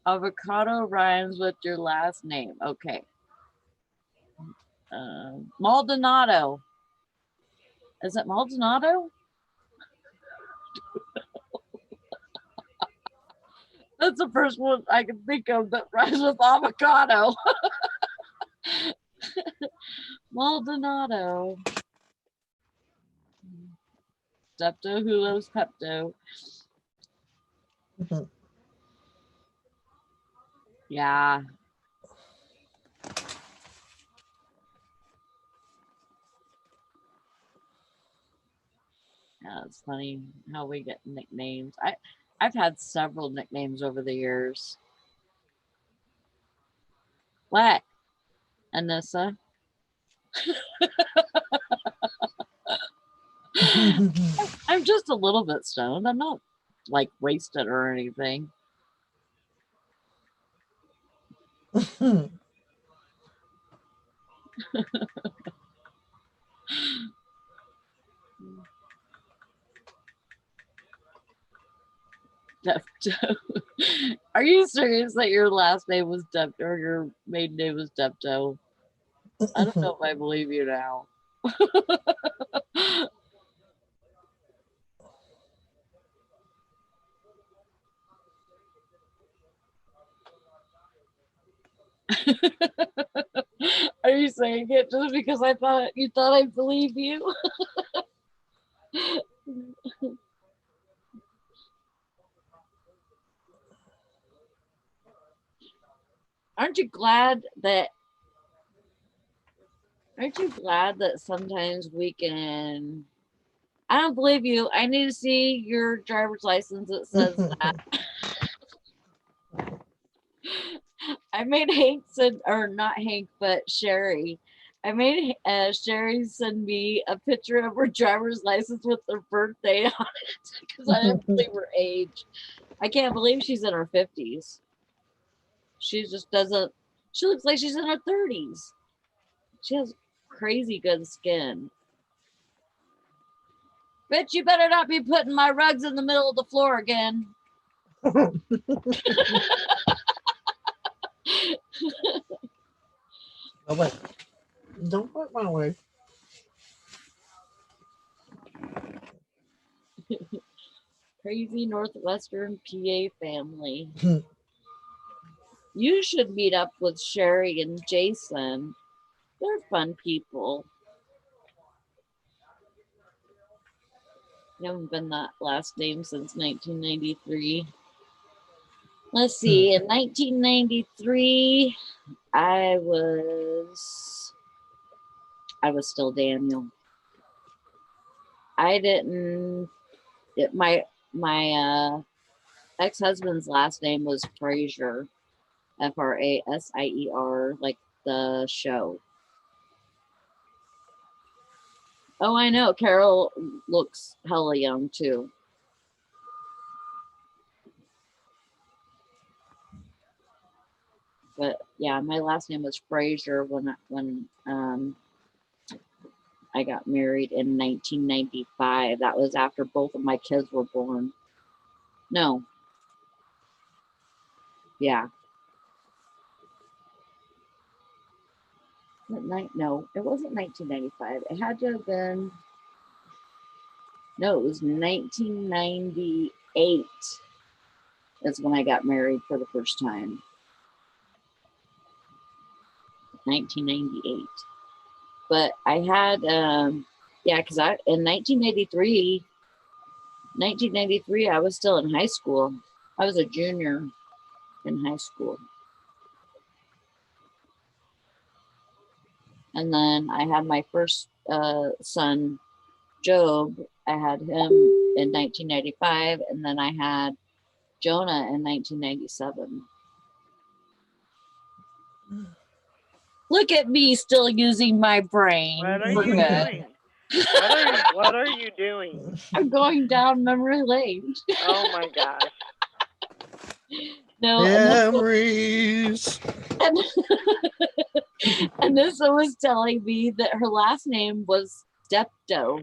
Avocado rhymes with your last name. Okay. Maldonado. Is it Maldonado? That's the first one I can think of that rhymes with avocado. Maldonado. Depto, who loves Pepto. Yeah. Yeah, it's funny how we get nicknames. I've had several nicknames over the years. What? Anissa? I'm just a little bit stoned. I'm not like wasted or anything. Depto. Are you serious that your last name was Depto or your maiden name was Depto? I don't know if I believe you now. Are you saying it just because I thought you thought I'd believe you? Aren't you glad that sometimes we can, I don't believe you. I need to see your driver's license that says that. I made Hank send, or not Hank, but Sherry. I made Sherry send me a picture of her driver's license with her birthday on it because I didn't believe her age. I can't believe she's in her 50s. She just doesn't, she looks like she's in her 30s. She has crazy good skin. Bitch, you better not be putting my rugs in the middle of the floor again. Oh, wait. Don't put my way. Crazy Northwestern PA family. You should meet up with Sherry and Jason. They're fun people. You haven't been that last name since 1993. Let's see, in 1993, I was still Daniel. I didn't, my ex-husband's last name was Frazier, Frasier, like the show. Oh, I know. Carol looks hella young too. But yeah, my last name was Frazier when I got married in 1995. That was after both of my kids were born. No. Yeah. No, it wasn't 1995. It had to have been. No, it was 1998. That's when I got married for the first time. 1998. But I had, yeah, because in 1993, I was still in high school. I was a junior in high school. And then I had my first son, Job. I had him in 1995, and then I had Jonah in 1997. Look at me still using my brain. What are you doing? What are you doing? I'm going down memory lane. Oh my gosh. No, memories. Anissa was telling me that her last name was Depto,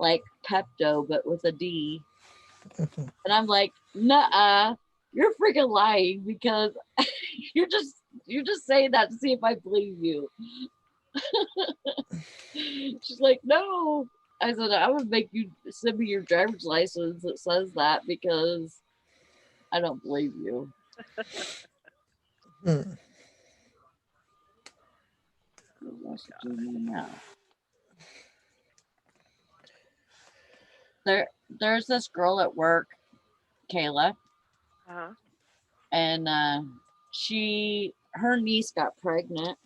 like Pepto, but with a D. And I'm like, nuh-uh, you're freaking lying because you're just saying that to see if I believe you. She's like, no. I said, I would make you send me your driver's license that says that because I don't believe you. Now. There's this girl at work, Kayla, and her niece got pregnant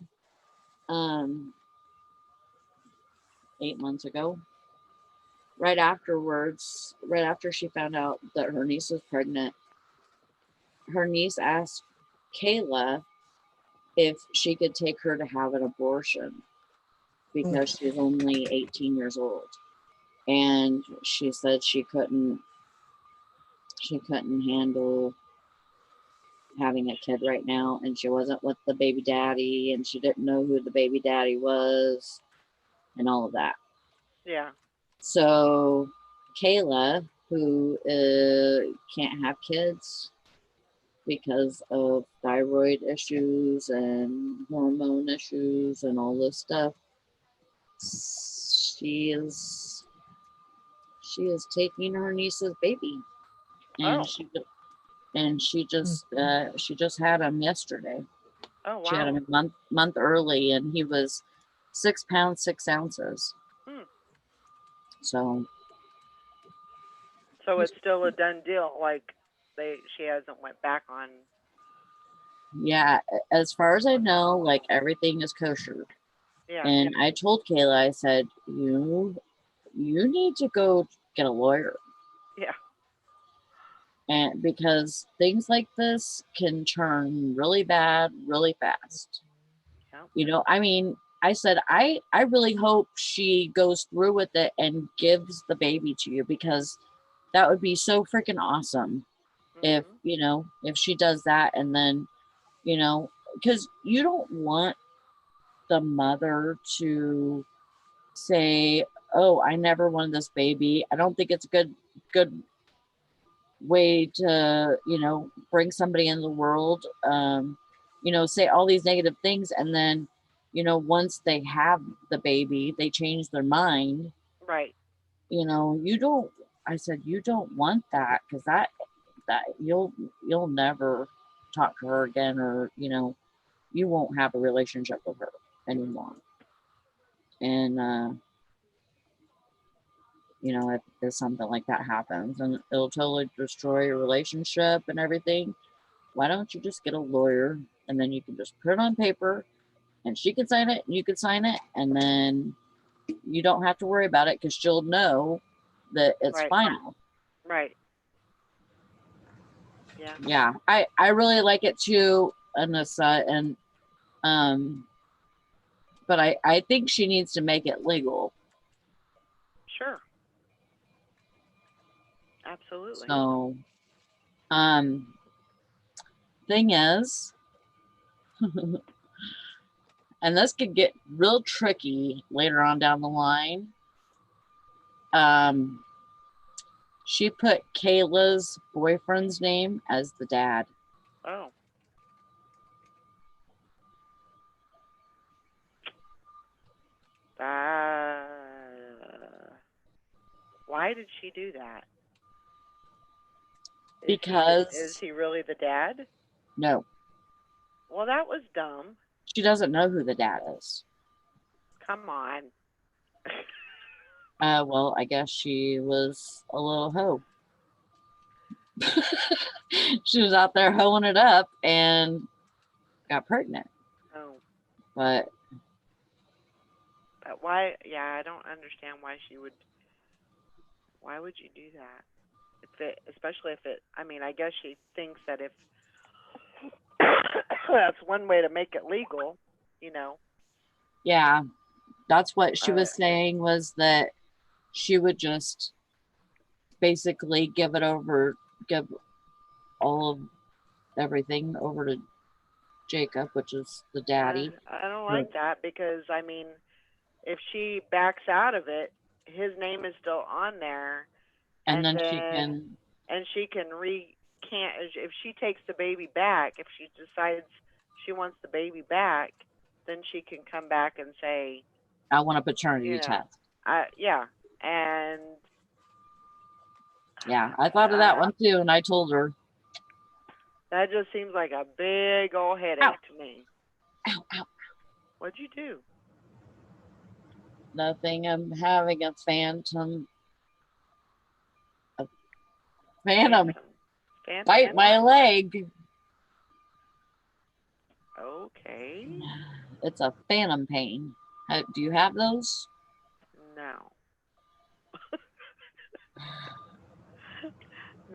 8 months ago. Right after she found out that her niece was pregnant, her niece asked Kayla if she could take her to have an abortion because she's only 18 years old. And she said she couldn't handle having a kid right now, and she wasn't with the baby daddy, and she didn't know who the baby daddy was and all of that. Yeah. So Kayla, who can't have kids because of thyroid issues and hormone issues and all this stuff. She is taking her niece's baby, and she just had him yesterday. Oh wow. She had him a month early, and he was 6 pounds 6 ounces. So it's still a done deal. Like she hasn't went back on. Yeah, as far as I know, like everything is kosher. Yeah. And I told Kayla, I said, you need to go get a lawyer. Yeah. And because things like this can turn really bad really fast. Yeah. I mean, I said, I really hope she goes through with it and gives the baby to you, because that would be so freaking awesome if she does that. And then, because you don't want the mother to say, oh, I never wanted this baby. I don't think it's a good way to, bring somebody in the world, say all these negative things. And then, once they have the baby, they change their mind. Right. I said, you don't want that, because that you'll never talk to her again, or, you won't have a relationship with her anymore. And, if something like that happens, and it'll totally destroy your relationship and everything, why don't you just get a lawyer, and then you can just put it on paper, and she can sign it, and you can sign it, and then you don't have to worry about it, because she'll know that it's final. Right. Yeah. Yeah, I really like it too, Anissa, and but I think she needs to make it legal. Sure. Absolutely. So, thing is, and this could get real tricky later on down the line. She put Kayla's boyfriend's name as the dad. Oh. Why did she do that? Because is he really the dad? No. Well, that was dumb. She doesn't know who the dad is. Come on. Well, I guess she was a little hoe. She was out there hoeing it up and got pregnant. Oh. But why? Yeah, I don't understand why she would. Why would you do that? Especially if it. I mean, I guess she thinks that if that's one way to make it legal, Yeah, that's what she was saying, was that she would just basically give all of everything over to Jacob, which is the daddy. I don't like that, because I mean, if she backs out of it, his name is still on there, and then she can recant if she takes the baby back. If she decides she wants the baby back, then she can come back and say, I want a paternity test. Yeah, and yeah, I thought of that one too, and I told her. That just seems like a big old headache to me. Ow, ow. What'd you do? Nothing. I'm having a phantom. Phantom. Bite my leg. Okay. It's a phantom pain. Do you have those? No.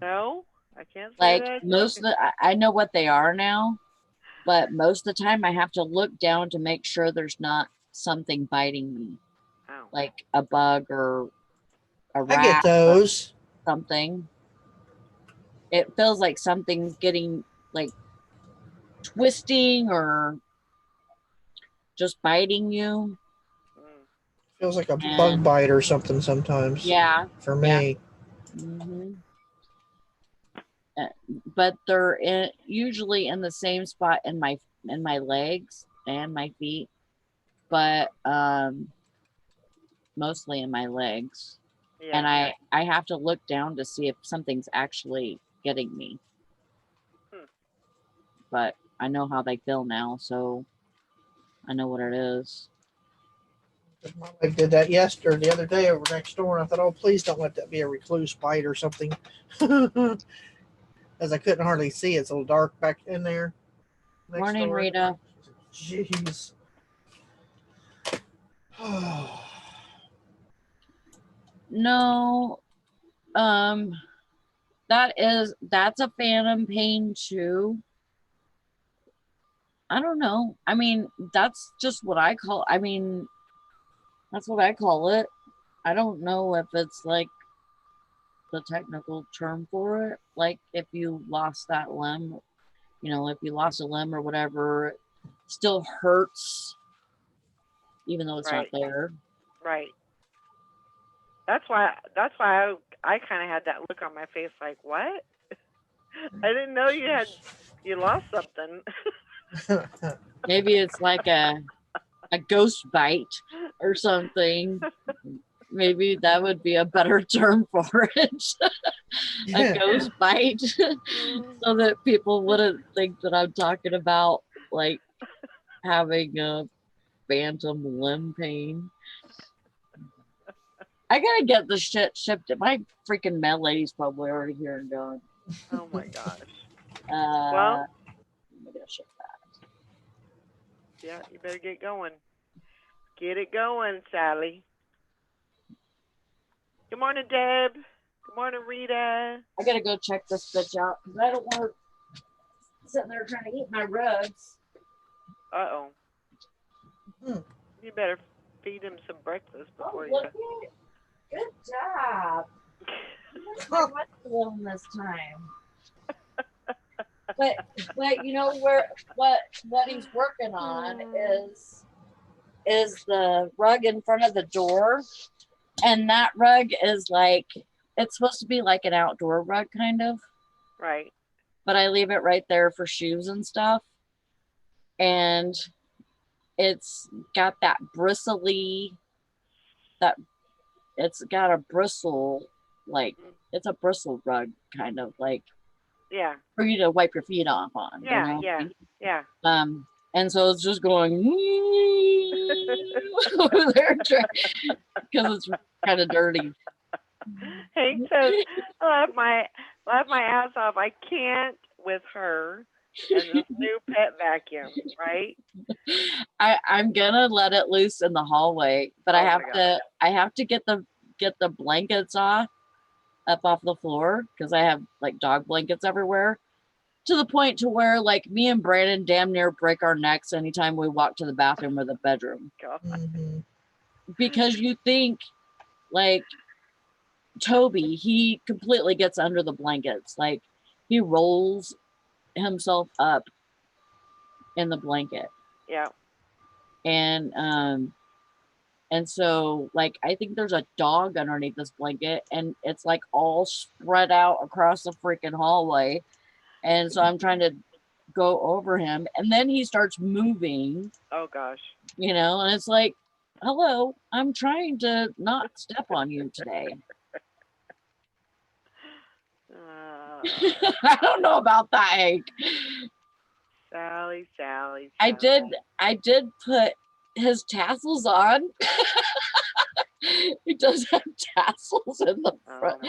No, I can't say that. Most of I know what they are now, but most of the time I have to look down to make sure there's not something biting me. Oh. Like a bug or a rat. I get those. Or something. It feels like something's getting like twisting or just biting you. Feels like a bug bite or something sometimes. Yeah. For me. Hmm. But they're usually in the same spot in my legs and my feet, but mostly in my legs. And Yeah. I have to look down to see if something's actually getting me. But I know how they feel now, so I know what it is. My leg did that yesterday, the other day over next door, and I thought, oh, please don't let that be a recluse bite or something. As I couldn't hardly see, it's a little dark back in there. Morning, Door. Rita. Jeez. No, that's a phantom pain too. I don't know. I mean, that's just what I call. I mean, that's what I call it. I don't know if it's like the technical term for it. Like if you lost that limb, if you lost a limb or whatever, it still hurts, even though it's not Right. there. Right. That's why I kind of had that look on my face, like, what? I didn't know you lost something. Maybe it's like a ghost bite or something. Maybe that would be a better term for it. A ghost bite. So that people wouldn't think that I'm talking about like having a phantom limb pain. I gotta get the shit shipped. My freaking mail lady's probably already here and gone. Oh my gosh. Well, I'm gonna ship that. Yeah, you better get going. Get it going, Sally. Good morning, Deb. Good morning, Rita. I gotta go check this bitch out because I don't want her sitting there trying to eat my rugs. Uh-oh. You better feed him some breakfast before you... Look at it. Good job. What's alone this time? But you know what he's working on is the rug in front of the door, and that rug is like, it's supposed to be like an outdoor rug kind of. Right. But I leave it right there for shoes and stuff, and it's got that bristly, that it's got a bristle, like it's a bristle rug kind of, like, yeah, for you to wipe your feet off on. Yeah. And so it's just going over there because it's kind of dirty. Hank says, I laugh my ass off. I can't with her and this new pet vacuum, right? I'm gonna let it loose in the hallway, but I have to get the blankets up off the floor because I have like dog blankets everywhere, to the point to where like me and Brandon damn near break our necks anytime we walk to the bathroom or the bedroom. Mm-hmm. Because you think like Toby, he completely gets under the blankets, like he rolls himself up in the blanket. Yeah. And so like I think there's a dog underneath this blanket, and it's like all spread out across the freaking hallway. And so I'm trying to go over him, and then he starts moving. Oh gosh. And it's like, hello, I'm trying to not step on you today. I don't know about that, Hank. Sally. I did put his tassels on. He does have tassels in the front.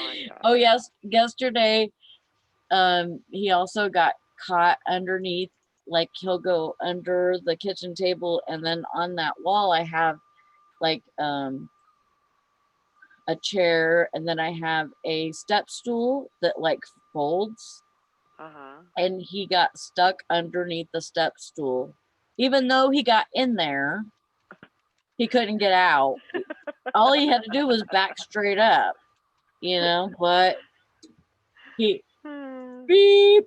Oh yes, yesterday, he also got caught underneath. Like he'll go under the kitchen table, and then on that wall I have like a chair, and then I have a step stool that like folds. And he got stuck underneath the step stool. Even though he got in there, he couldn't get out. All he had to do was back straight up, but he beep.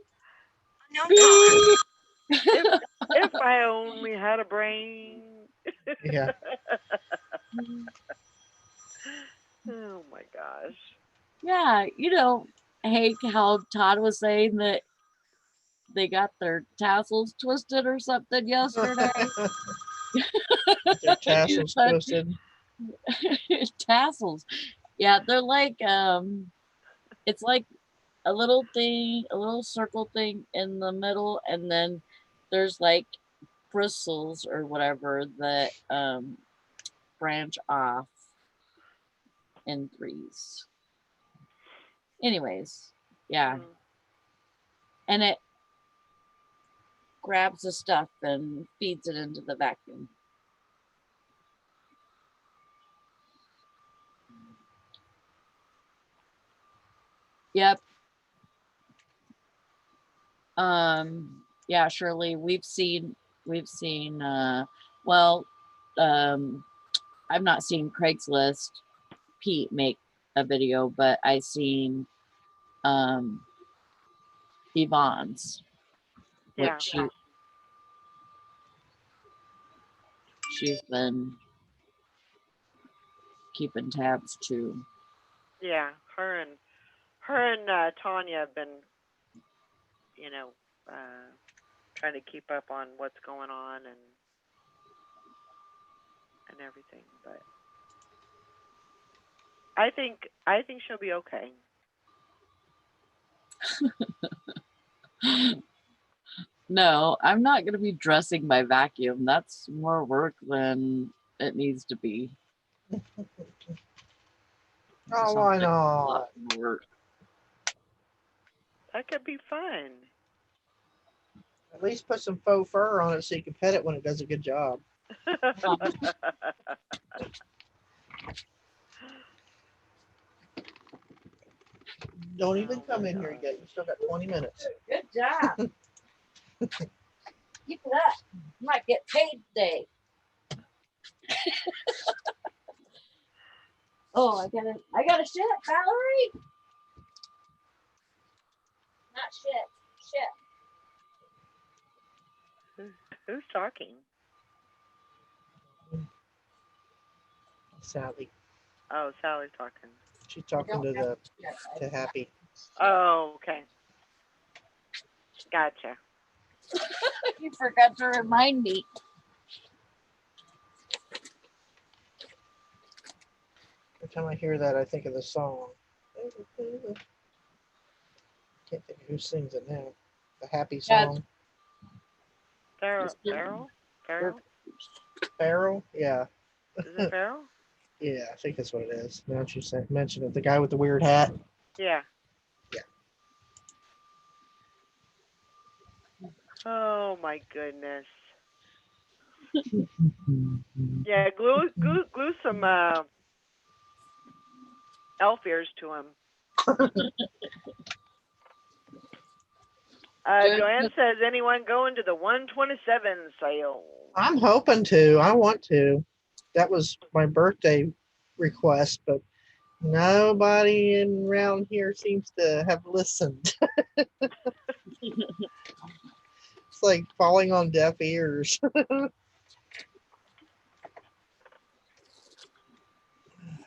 No, beep. If I only had a brain. Yeah. Oh my gosh. Yeah, Hank, how Todd was saying that they got their tassels twisted or something yesterday. Their tassels twisted. Tassels. Yeah, they're like it's like a little thing, a little circle thing in the middle, and then there's like bristles or whatever that branch off in threes. Anyways, yeah. And it grabs the stuff and feeds it into the vacuum. Yep. Yeah, Shirley, we've seen well, I've not seen Craigslist Pete make a video, but I seen Yvonne's, Yeah. which she's been keeping tabs too. Yeah, her and Tanya have been, you know, trying to keep up on what's going on and everything. But I think she'll be okay. No, I'm not going to be dressing my vacuum. That's more work than it needs to be. Oh, why not? Work. That could be fun. At least put some faux fur on it so you can pet it when it does a good job. Don't even come in here yet. You still got 20 minutes. Good job. Keep it up. You might get paid today. Oh, I got a shit, Valerie. Not shit. Who's talking? Sally. Oh, Sally's talking. She's talking to Happy. Oh, okay. Gotcha. You forgot to remind me. Every time I hear that, I think of the song. Can't think of who sings it now. The Happy song. Farrell? Farrell? Yeah. Is it Farrell? Yeah, I think that's what it is. Now that you mention it, the guy with the weird hat. Yeah. Yeah. Oh my goodness. Yeah, glue some elf ears to him. Joanne says, anyone going to the 127 sale? I'm hoping to. I want to. That was my birthday request, but nobody around here seems to have listened. It's like falling on deaf ears.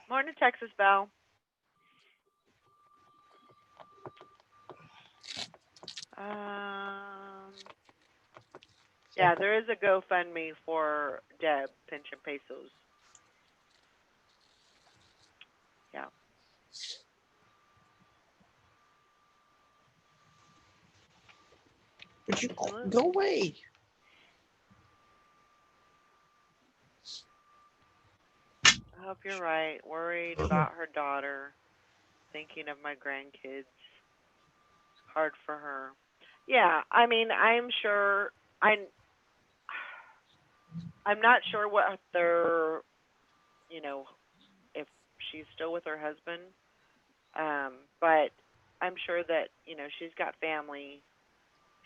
Morning, Texas Belle. Yeah, there is a GoFundMe for Deb, Pension Pesos. Yeah. Would you go away? I hope you're right. Worried about her daughter. Thinking of my grandkids. Hard for her. Yeah, I mean, I'm sure. I'm not sure what their, if she's still with her husband. But I'm sure that she's got family.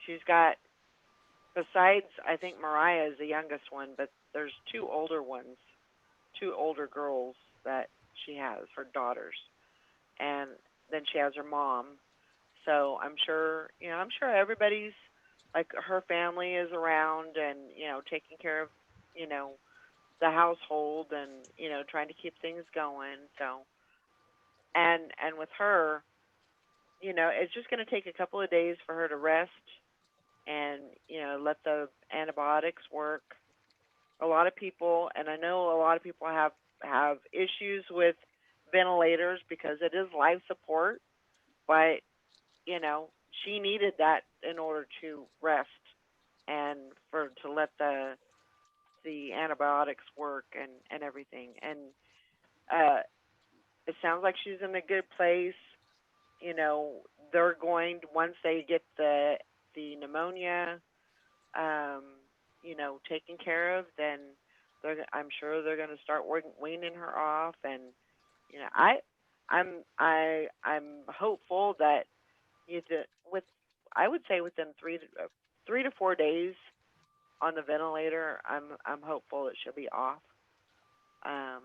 She's got, besides, I think Mariah is the youngest one, but there's two older ones, two older girls that she has, her daughters, and then she has her mom. So I'm sure everybody's, like, her family is around and taking care of the household and trying to keep things going. So and with her, you know, it's just going to take a couple of days for her to rest and, you know, let the antibiotics work. A lot of people, and I know a lot of people have issues with ventilators because it is life support, but you know, she needed that in order to rest and for to let the antibiotics work and everything. And uh it sounds like she's in a good place. You know, they're going once they get the pneumonia um, you know, taken care of, then I'm sure they're going to start weaning her off. And you know, I'm hopeful that with I would say within 3 to 4 days on the ventilator, I'm hopeful that she'll be off. Um,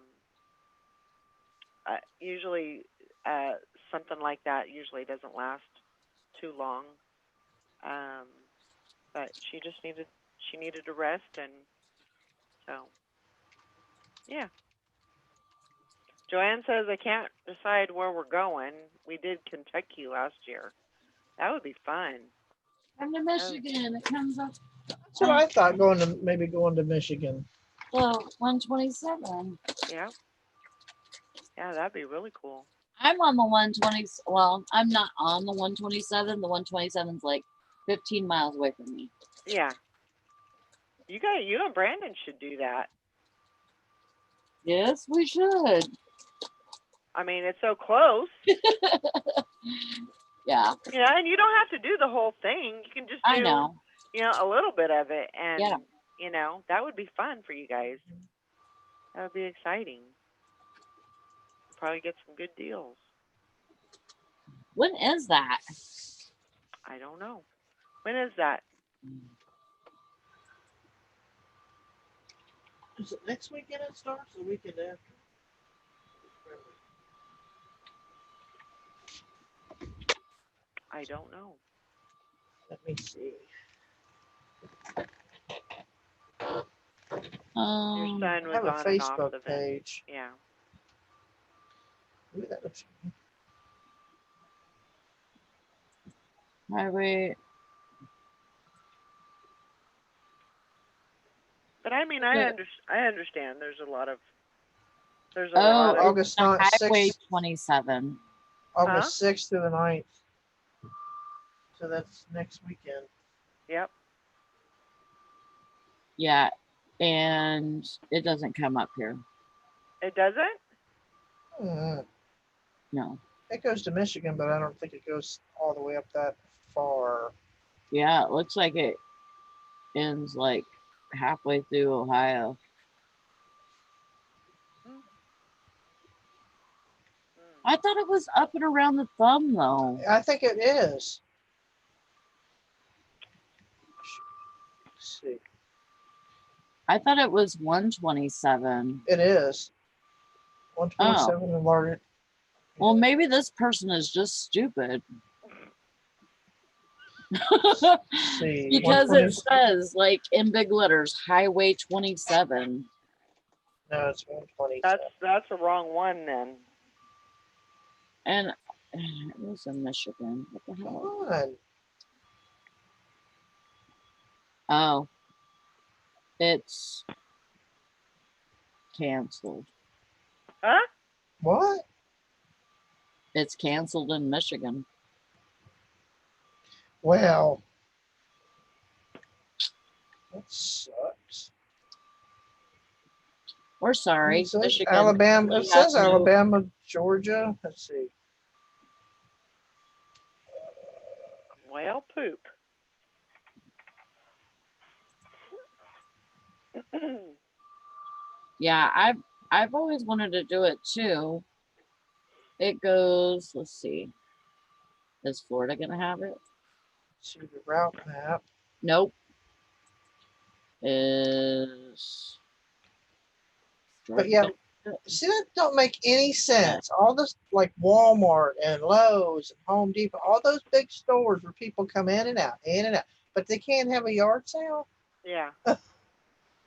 usually, uh, something like that usually doesn't last too long. Um, but she needed to rest, and so yeah. Joanne says I can't decide where we're going. We did Kentucky last year. That would be fun. Come to Michigan. It comes up. That's what I thought, going to Michigan. So 127. Yeah. Yeah, that'd be really cool. I'm on the 120. Well, I'm not on the 127. The 127's like 15 miles away from me. Yeah. You and Brandon should do that. Yes, we should. I mean, it's so close. Yeah. You know, and you don't have to do the whole thing. You can just do, I know. you know, a little bit of it. And, yeah. You know, that would be fun for you guys. That would be exciting. Probably get some good deals. When is that? I don't know. When is that? Is it next weekend it starts or the weekend after? I don't know. Let me see. Your son I was have a on and off Facebook the page. Yeah. Ooh, that looks Highway. But I mean, I understand. There's a lot of. August Highway 6th. 27. August 6th to the 9th. So that's next weekend. Yep. Yeah, and it doesn't come up here. It doesn't? No. It goes to Michigan, but I don't think it goes all the way up that far. Yeah, it looks like it ends like halfway through Ohio. I thought it was up and around the thumb, though. I think it is. Let's see. I thought it was 127. It is. 127 in Margaret. Well, maybe this person is just stupid. See, because it says, like, in big letters, Highway 27. No, it's 127. That's the wrong one then. And it was in Michigan. What the hell? Come on. Oh. It's canceled. Huh? What? It's canceled in Michigan. Well, that sucks. We're sorry. It says Michigan. Alabama. It says Alabama, Georgia. Let's see. Well, poop. Yeah, I've always wanted to do it too. It goes, let's see. Is Florida gonna have it? See the route map. Nope. Is But yeah, see, that don't make any sense. All this, like Walmart and Lowe's and Home Depot, all those big stores where people come in and out, but they can't have a yard sale. Yeah.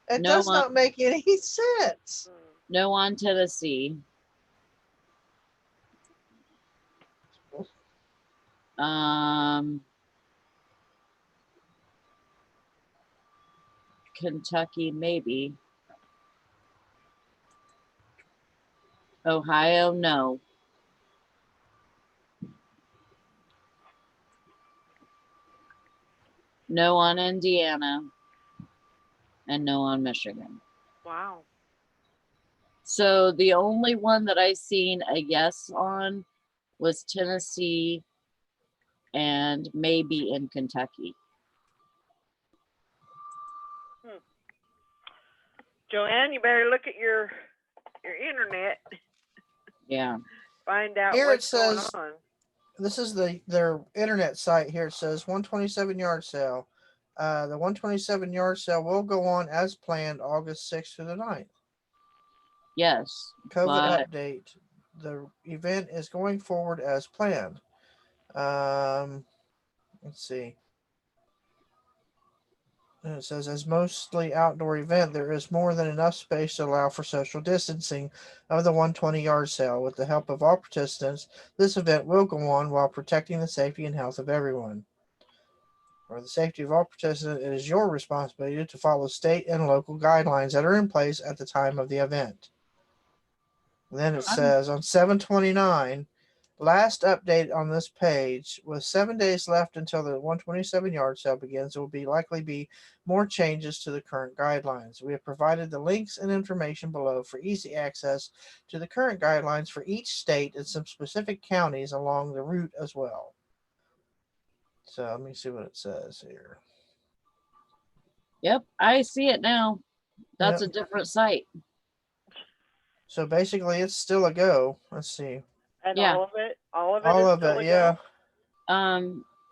It does not make any sense. No on Tennessee. Kentucky, maybe. Ohio, no. No on Indiana. And no on Michigan. Wow. So the only one that I seen a yes on was Tennessee and maybe in Kentucky. Joanne, you better look at your internet. Yeah. Find out Here what's it says, going on. This is their internet site. Here it says 127 yard sale. The 127 yard sale will go on as planned August 6th through the 9th. Yes. COVID update. The event is going forward as planned. Let's see. And it says, as mostly outdoor event, there is more than enough space to allow for social distancing of the 120 yard sale. With the help of all participants, this event will go on while protecting the safety and health of everyone. For the safety of all participants, it is your responsibility to follow state and local guidelines that are in place at the time of the event. And then it says on 7/29, last update on this page, with 7 days left until the 127 yard sale begins, there will likely be more changes to the current guidelines. We have provided the links and information below for easy access to the current guidelines for each state and some specific counties along the route as well. So let me see what it says here. Yep, I see it now. That's a different site. So basically, it's still a go. Let's see. And yeah. all of it, yeah.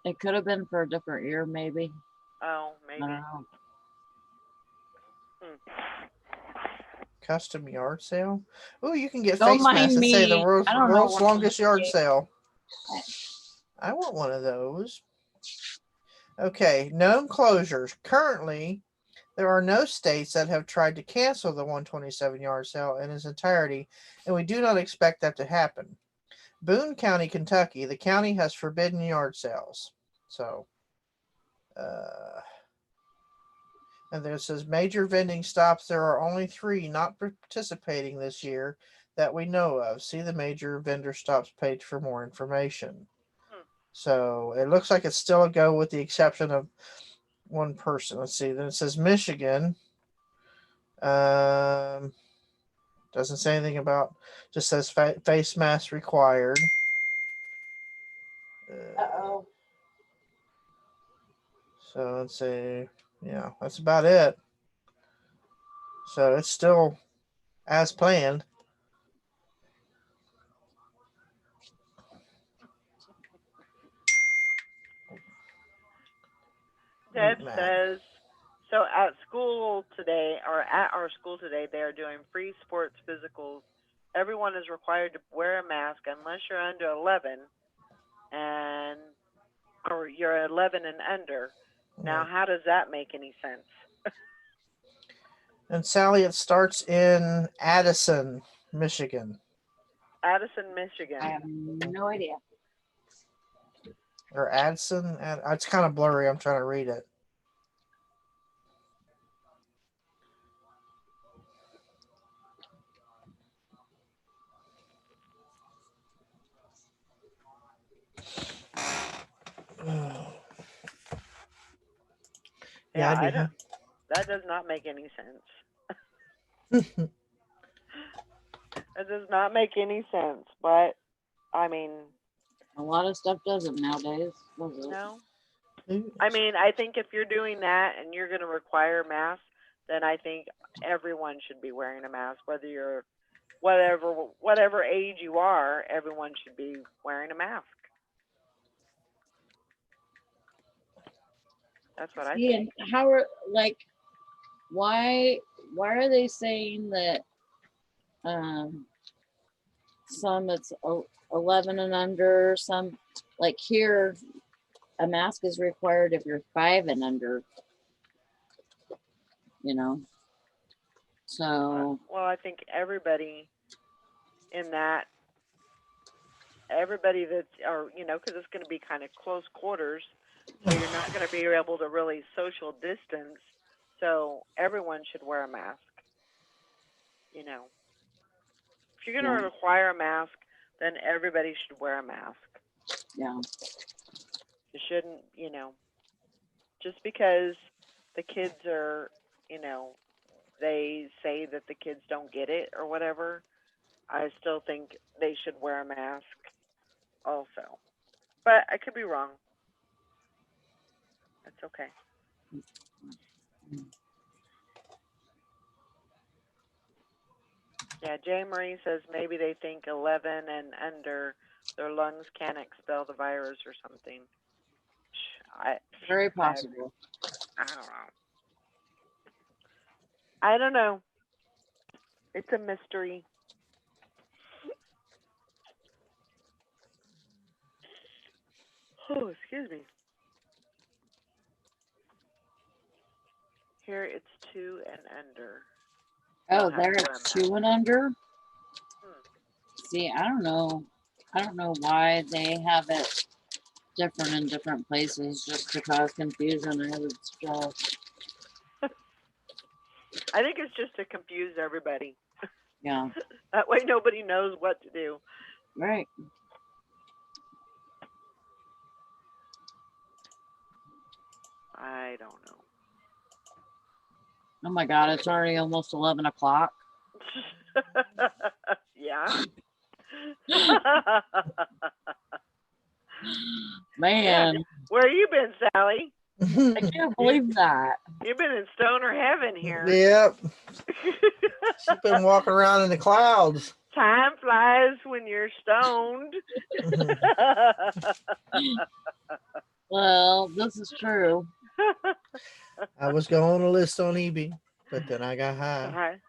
It could have been for a different year, maybe. Oh, maybe. I don't know. Custom yard sale. Oh, you can get Don't face masks that say the world's longest yard sale. I want one of those. Okay, known closures. Currently, there are no states that have tried to cancel the 127 yard sale in its entirety, and we do not expect that to happen. Boone County, Kentucky, the county has forbidden yard sales. So, and there says major vending stops. There are only 3 not participating this year that we know of. See the major vendor stops page for more information. So it looks like it's still a go with the exception of one person. Let's see. Then it says Michigan. Doesn't say anything about. Just says face mask required. Uh-oh. So let's see. Yeah, that's about it. So it's still as planned. Deb says, so at school today, or at our school today, they are doing free sports physicals. Everyone is required to wear a mask unless you're under 11 or you're 11 and under. Now, how does that make any sense? And Sally, it starts in Addison, Michigan. Addison, Michigan. I have no idea. Or Addison. It's kind of blurry. I'm trying to read it. Yeah, that does not make any sense. It does not make any sense, but I mean, a lot of stuff doesn't nowadays. No. I mean, I think if you're doing that and you're going to require masks, then I think everyone should be wearing a mask, whether you're whatever age you are, everyone should be wearing a mask. That's what I think. And how are why are they saying that some it's 11 and under, some like here a mask is required if you're 5 and under, so well, I think everybody in that everybody that's, or, because it's going to be kind of close quarters, so you're not going to be able to really social distance. So everyone should wear a mask. If you're going to require a mask, then everybody should wear a mask. Yeah. You shouldn't, just because the kids are, they say that the kids don't get it or whatever, I still think they should wear a mask also. But I could be wrong. That's okay. Yeah, Jay Marie says maybe they think 11 and under, their lungs can't expel the virus or something. Very possible. I don't know. It's a mystery. Oh, excuse me. Here it's 2 and under. Oh, there it's 2 and under. See, I don't know why they have it different in different places, just to cause confusion. I think it's just to confuse everybody. Yeah. That way nobody knows what to do. Right. I don't know. Oh my God, it's already almost 11 o'clock. Yeah. Man. Yeah. Where you been, Sally? I can't believe that. You've been in stoner heaven here. Yep. She's been walking around in the clouds. Time flies when you're stoned. Well, this is true. I was going to list on eBay, but then I got high.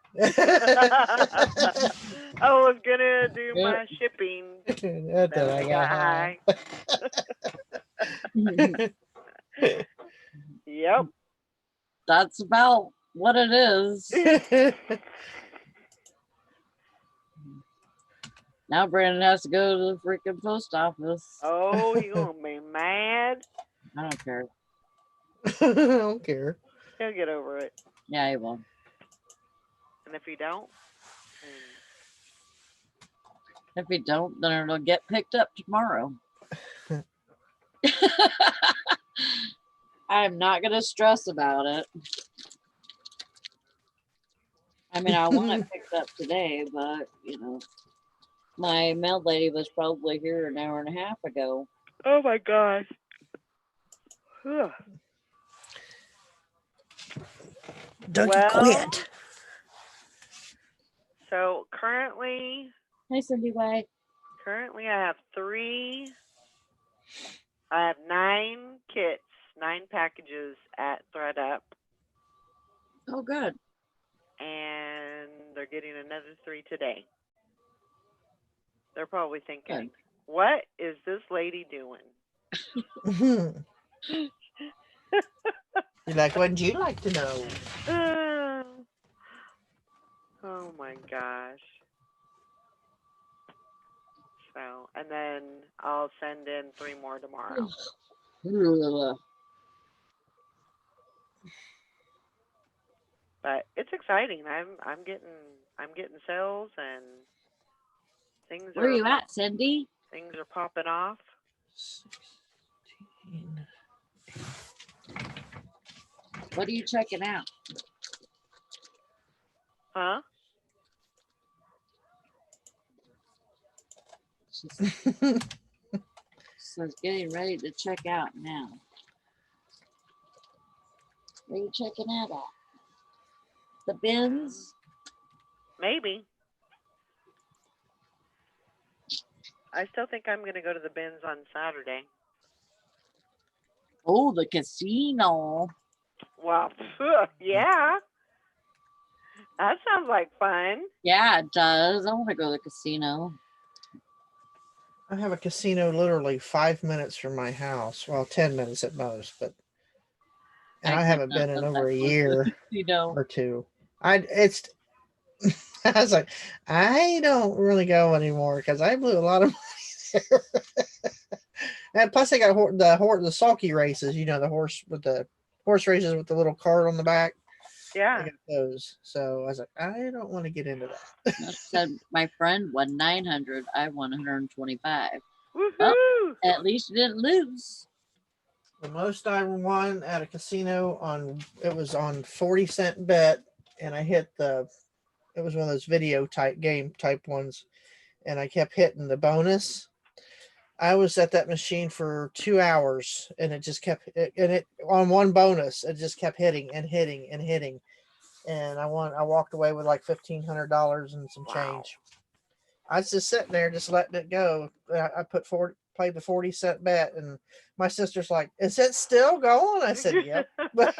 I was gonna do my shipping. Then I got high. Yep. That's about what it is. Now Brandon has to go to the freaking post office. Oh, you gonna be mad? I don't care. I don't care. He'll get over it. Yeah, he will. And if you don't, then it'll get picked up tomorrow. I'm not gonna stress about it. I mean, I want it picked up today, but my mail lady was probably here an hour and a half ago. Oh my gosh. Don't you quit. So currently, Hi, Cindy White. Currently, I have 9 kits, 9 packages at ThreadUp. Oh, good. And they're getting another 3 today. They're probably thinking, what is this lady doing? You're like, wouldn't you like to know? Oh my gosh. So, and then I'll send in 3 more tomorrow. But it's exciting. I'm getting sales and things. Where are you at, Cindy? Things are popping off. 16. What are you checking out? Huh? She's getting ready to check out now. Where are you checking out at? The bins? Maybe. I still think I'm going to go to the bins on Saturday. Oh, the casino. Well, yeah. That sounds like fun. Yeah, it does. I want to go to the casino. I have a casino literally 5 minutes from my house. Well, 10 minutes at most, but I haven't been in over a year or two. I was like, I don't really go anymore because I blew a lot of money there. And plus, they got the sulky races. You know, the horse races with the little cart on the back. Yeah. I got those. So I was like, I don't want to get into that. Said my friend won 900. I won 125. Woohoo! Well, at least you didn't lose. The most I won at a casino on 40-cent bet, and I hit it was one of those video type game type ones, and I kept hitting the bonus. I was at that machine for 2 hours, and it just kept on one bonus. It just kept hitting and hitting and hitting, and I walked away with like $1,500 and some change. I was just sitting there, just letting it go. I played the 40-cent bet, and my sister's like, "Is it still going?" I said, "Yep." But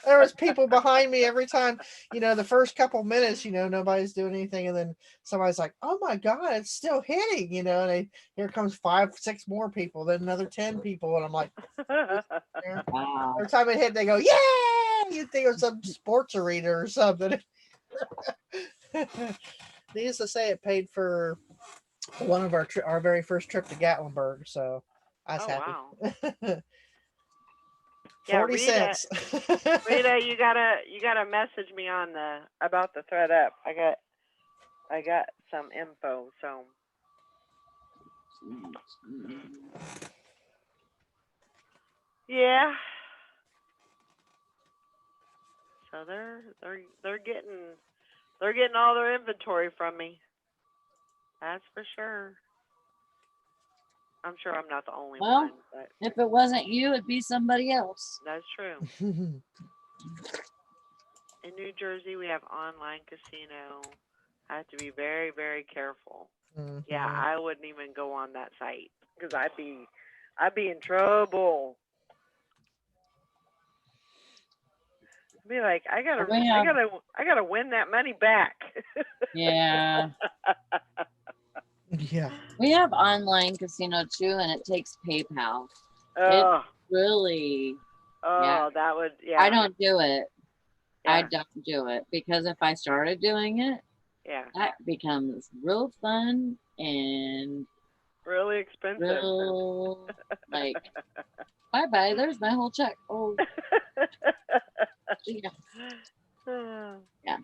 there was people behind me every time. The first couple minutes, nobody's doing anything, and then somebody's like, "Oh my God, it's still hitting!" And here comes 5, 6 more people, then another 10 people, and I'm like, wow. Every time it hit, they go, "Yeah!" You think it was some sports arena or something. Needless to say, it paid for one of our very first trip to Gatlinburg, so I was happy. Wow. 40 cents. Rita, you gotta message me about the thread up. I got some info, so. Yeah. So they're getting all their inventory from me. That's for sure. I'm sure I'm not the only one. But if it wasn't you, it'd be somebody else. That's true. In New Jersey, we have online casino. I have to be very, very careful. Mm-hmm. Yeah, I wouldn't even go on that site because I'd be in trouble. I'd be like, I gotta win that money back. Yeah. Yeah. We have online casino too, and it takes PayPal. Oh. It really. Oh, yeah. That would. Yeah. I don't do it. Yeah. I don't do it because if I started doing it, that becomes real fun and really expensive. Real, like, bye. There's my whole check. Oh. Yeah. Yeah.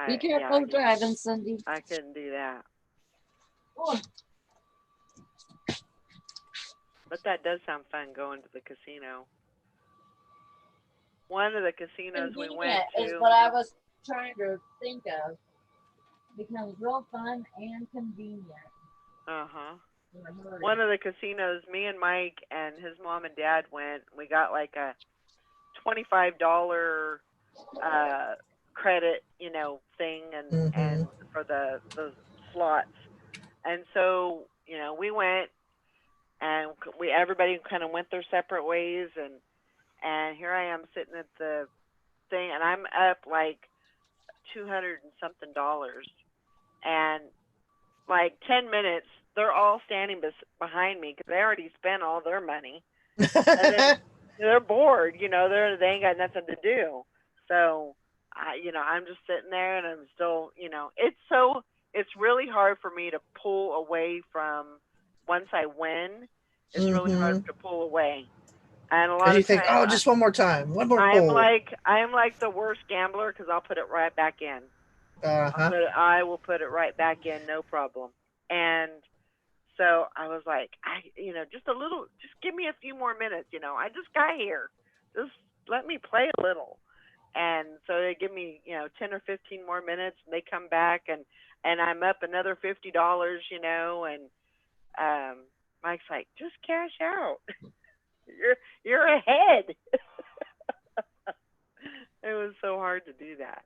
Be careful driving, Cindy. I couldn't do that. Oh. But that does sound fun, going to the casino. One of the casinos we went to is what I was trying to think of. Becomes real fun and convenient. Uh-huh. One of the casinos, me and Mike and his mom and dad went. We got like a $25 credit, thing, and for the slots. And so, we went, and everybody kind of went their separate ways, and here I am sitting at the thing, and I'm up like $200 and something, and like 10 minutes, they're all standing behind me because they already spent all their money. And then they're bored, they ain't got nothing to do. So, I'm just sitting there, and I'm still, it's really hard for me to pull away from once I win. It's really hard to pull away. And a lot of you think, just one more time, one more pull. I'm like the worst gambler because I'll put it right back in. I will put it right back in, no problem. And so I was like, just give me a few more minutes. I just got here. Just let me play a little. And so they give me, 10 or 15 more minutes, and they come back, and I'm up another $50, and Mike's like, just cash out. You're ahead. It was so hard to do that.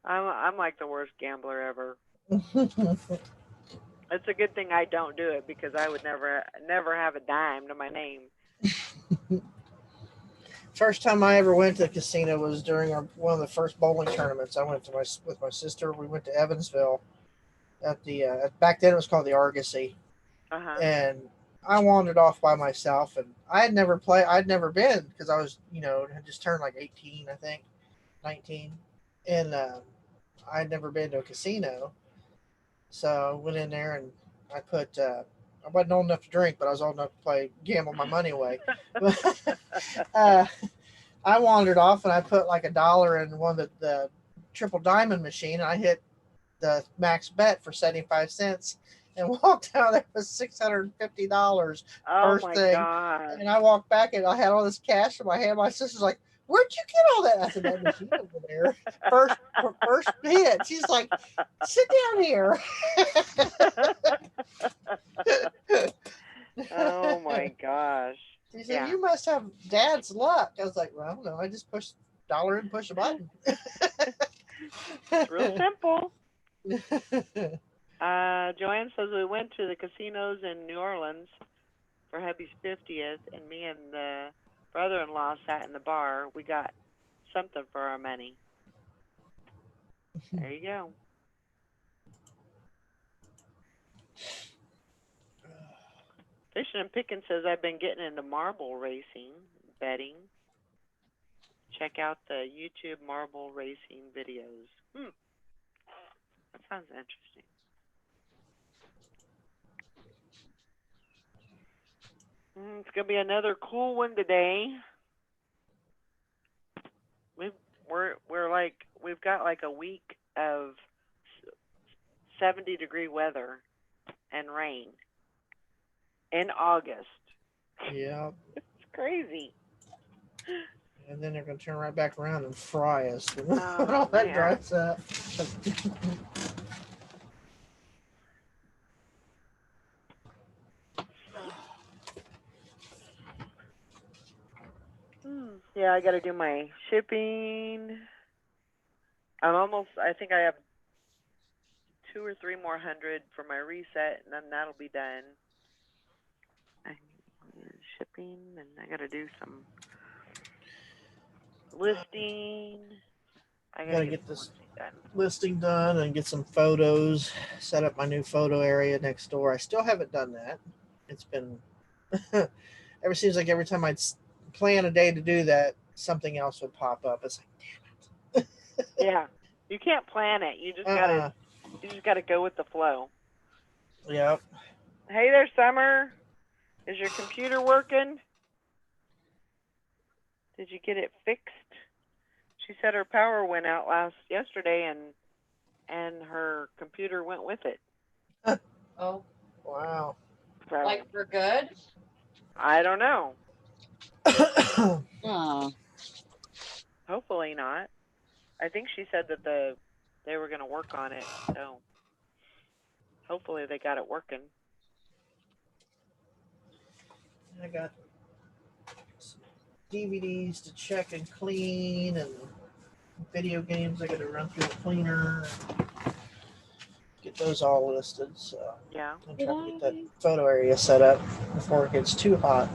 I'm like the worst gambler ever. It's a good thing I don't do it because I would never have a dime to my name. First time I ever went to the casino was during one of the first bowling tournaments. I went with my sister. We went to Evansville at the back then it was called the Argosy, and I wandered off by myself. And I'd never been because I was had just turned like 18, I think, 19, and I'd never been to a casino. So I went in there and I put. I wasn't old enough to drink, but I was old enough to gamble my money away. uh, I wandered off and I put like $1 in one of the triple diamond machine. And I hit the max bet for 75 cents and walked out there with $650 Oh first my thing. God. And I walked back and I had all this cash in my hand. My sister's like, "Where'd you get all that?" I said, "That machine over there. First hit." She's like, "Sit down here." Oh my gosh. She said, "You must have dad's luck." I was like, "Well, I don't know. I just push $1 and push a button." It's real simple. Joanne says we went to the casinos in New Orleans for hubby's 50th, and me and the brother-in-law sat in the bar. We got something for our money. There you go. Fishing and Picking says I've been getting into marble racing, betting. Check out the YouTube marble racing videos. That sounds interesting. It's gonna be another cool one today. We've got like a week of 70-degree weather and rain in August. Yeah. It's crazy. And then they're going to turn right back around and fry us when Oh, all that man. dries up. Yeah, I got to do my shipping. I think I have 2 or 3 more hundred for my reset, and then that'll be done. Shipping, and I got to do some listing. I got to get this listing done and get some photos, set up my new photo area next door. I still haven't done that. It's been every time I'd plan a day to do that, something else would pop up. It's like, damn it. Yeah, you can't plan it. You just gotta go with the flow. Yep. Hey there, Summer. Is your computer working? Did you get it fixed? She said her power went out yesterday, and her computer went with it. Oh, wow. So, like for good? I don't know. Oh. Hopefully not. I think she said that they were going to work on it, so hopefully they got it working. I got some DVDs to check and clean, and video games I got to run through the cleaner, get those all listed. So yeah, I'm trying to get that photo area set up before it gets too hot,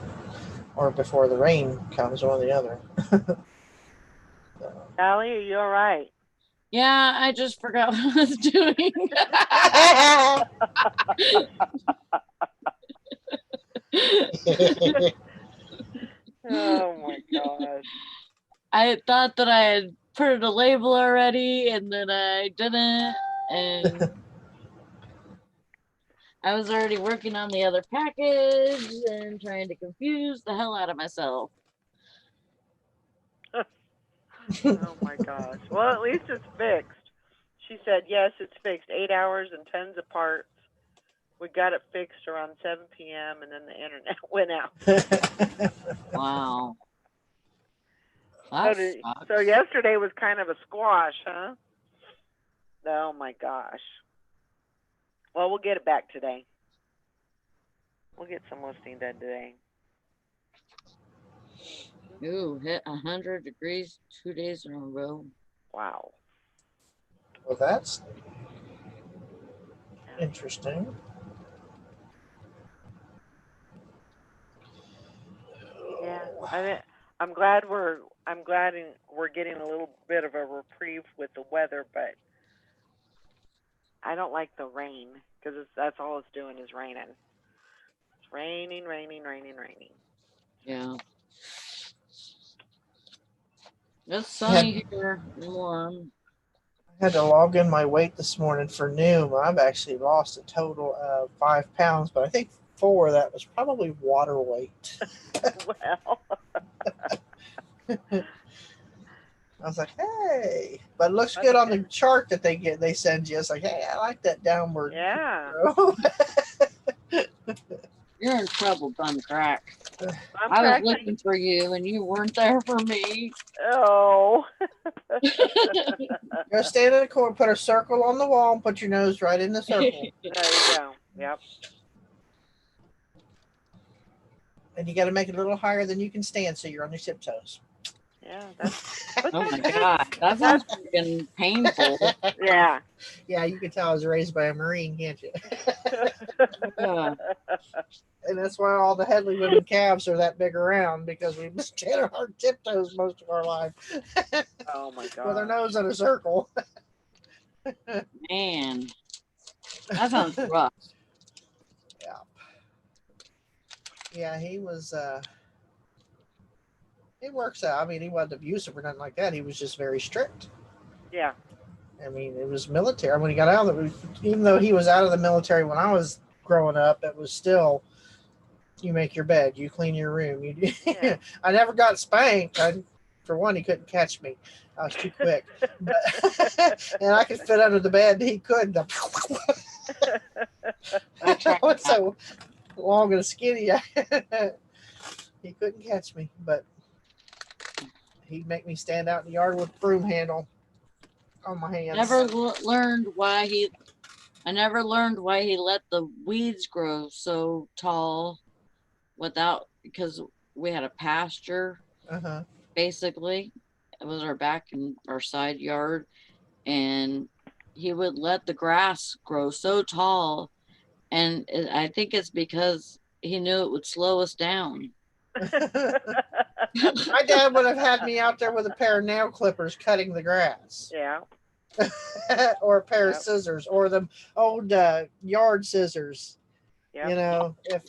or before the rain comes, one or the other. Allie, are you all right? Yeah, I just forgot what I was doing. Oh my gosh. I thought that I had put a label already, and then I didn't, and I was already working on the other package and trying to confuse the hell out of myself. Oh my gosh. Well, at least it's fixed. She said, yes, it's fixed. 8 hours and tons of parts. We got it fixed around 7 p.m. and then the internet went out. Wow. So yesterday was kind of a squash, huh? Oh my gosh. Well, we'll get it back today. We'll get some listing done today. Ooh, hit 100 degrees 2 days in a row. Wow. Well, that's interesting. Yeah, I'm glad we're getting a little bit of a reprieve with the weather, but I don't like the rain because that's all it's doing is raining. It's raining. Yeah. It's sunny here, warm. I had to log in my weight this morning for Noom. I've actually lost a total of 5 pounds, but I think 4 of that was probably water weight. Well, I was like, hey, but it looks good on the chart that they send you. It's like, hey, I like that downward. yeah. You're in trouble, bum crack. I'm I was practicing. looking for you and you weren't there for me. Oh. Go stand in the corner, put a circle on the wall, and put your nose right in the circle. There you go. Yep. And you got to make it a little higher than you can stand so you're on your tiptoes. Yeah. That's. Oh my god, that sounds freaking painful. Yeah. Yeah, you can tell I was raised by a Marine, can't you? Yeah. And that's why all the Headley women calves are that big around, because we've been standing on our tiptoes most of our life. Oh my god. With our nose in a circle. Man, that sounds rough. Yeah, he was it works out. I mean, he wasn't abusive or nothing like that. He was just very strict. Yeah. I mean, it was military. When he got out of it, even though he was out of the military when I was growing up, it was still, you make your bed, you clean your room. Yeah. I never got spanked. For one, he couldn't catch me. I was too quick. And I could fit under the bed. He couldn't. I was so long and skinny. He couldn't catch me, but he'd make me stand out in the yard with a broom handle on my hands. I never learned why he let the weeds grow so tall because we had a pasture. Uh-huh. Basically, it was our back and our side yard, and he would let the grass grow so tall, and I think it's because he knew it would slow us down. My dad would have had me out there with a pair of nail clippers cutting the grass. Yeah. Or a pair of scissors, or the old yard scissors. Yep. You know, if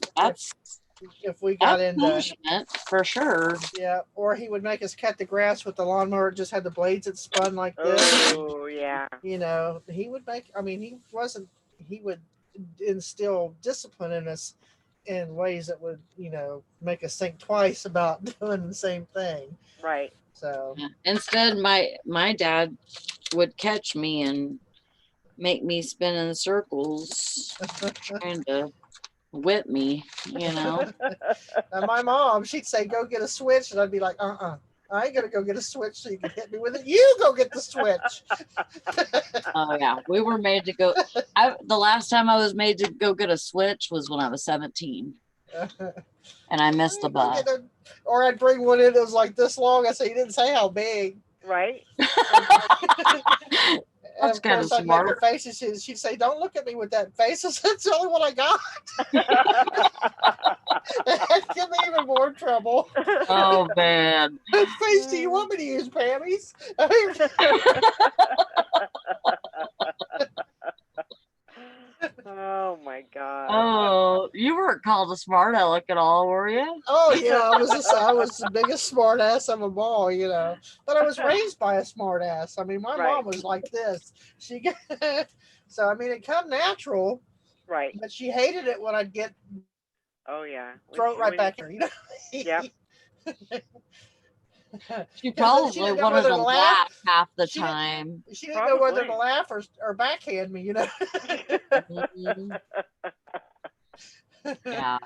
we That's got into punishment for sure. Yeah, or he would make us cut the grass with the lawnmower. It just had the blades that spun like this. Oh yeah. You know, he would instill discipline in us in ways that would, make us think twice about doing the same thing. Right. So instead, my dad would catch me and make me spin in circles, trying to whip me, And my mom, she'd say, "Go get a switch," and I'd be like, I ain't gonna go get a switch so you can hit me with it. You go get the switch. Oh yeah, we were made to go. The last time I was made to go get a switch was when I was 17, and I missed the bus. Or I'd bring one in that was like this long. I say, "You didn't say how big." Right. That's kind of smart. Faces. She'd say, "Don't look at me with that face." That's the only one I got. That'd give me even more trouble. Oh man. What face do you want me to use, Pammy's? Oh my god. Oh, you weren't called a smart aleck at all, were you? Oh yeah, I was the biggest smart ass of them all, But I was raised by a smart ass. I mean, my mom was like this. So I mean, it come natural. Right. But she hated it when I'd get. Oh yeah. Throw it right back in her, Yep. She probably wanted to laugh half the time. She didn't know whether to laugh or backhand me, Mm-hmm. Yeah.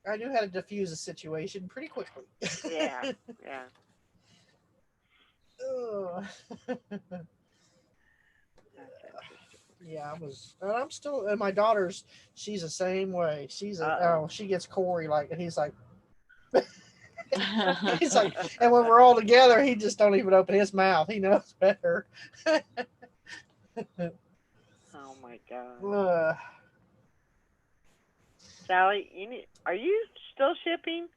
I knew how to diffuse a situation pretty quickly. Yeah. Yeah, I'm still, and my daughter's, she's the same way. She gets Corey and he's like, he's like, and when we're all together, he just don't even open his mouth. He knows better. Oh my god. Sally, are you still shipping?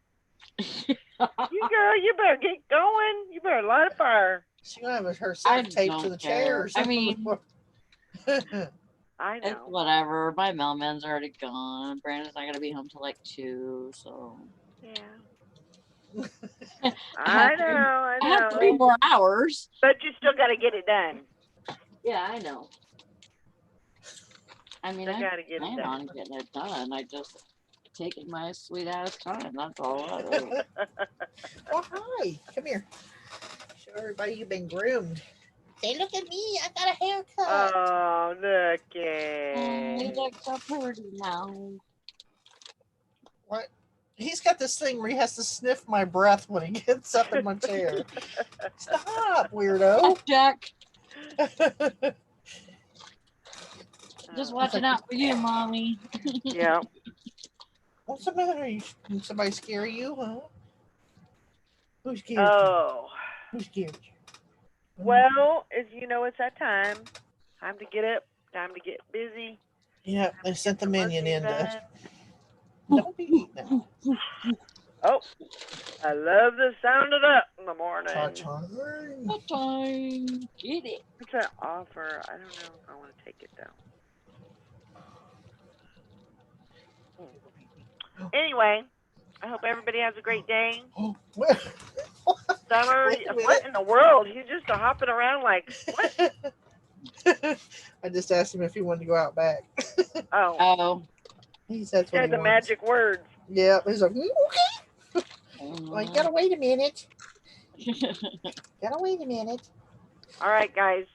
You better get going. You better light a fire. She's gonna have her self taped to the chair. I mean, I know. It's whatever. My mailman's already gone. Brandon's not gonna be home till like 2, so yeah. I know. I have 3 more hours. But you still got to get it done. Yeah, I know. I mean, Still I got to get it plan done. on getting it done. I just taking my sweet ass time. That's all I do. Oh, hi. Come here. Show everybody you've been groomed. Say, look at me. I got a haircut. Oh, look You it. look so pretty now. What? He's got this thing where he has to sniff my breath when he gets up in my chair. Stop, weirdo. Jack, just watching out for you, mommy. Yeah. What's the matter? Did somebody scare you, huh? Who scared Oh. you? Who scared you? Well, as you know, it's that time. Time to get up. Time to get busy. Yeah, they sent the minion in to. Done. Don't be eating that. Oh, I love the sound of that in the morning. Cha-cha. Time. Get it. It's an offer. I don't know if I want to take it down. Anyway, I hope everybody has a great day. Oh, Summer, wait a minute. what in the world? You're just hopping around like, what? I just asked him if he wanted to go out back. Oh, Oh. He said said the magic words. Yeah, he's like, okay. Well, you gotta wait a minute. Gotta wait a minute. All right, guys.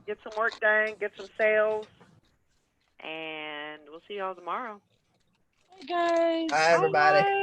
Get some work done. Get some sales. And we'll see y'all tomorrow. Hey, guys. Hi, everybody. Bye.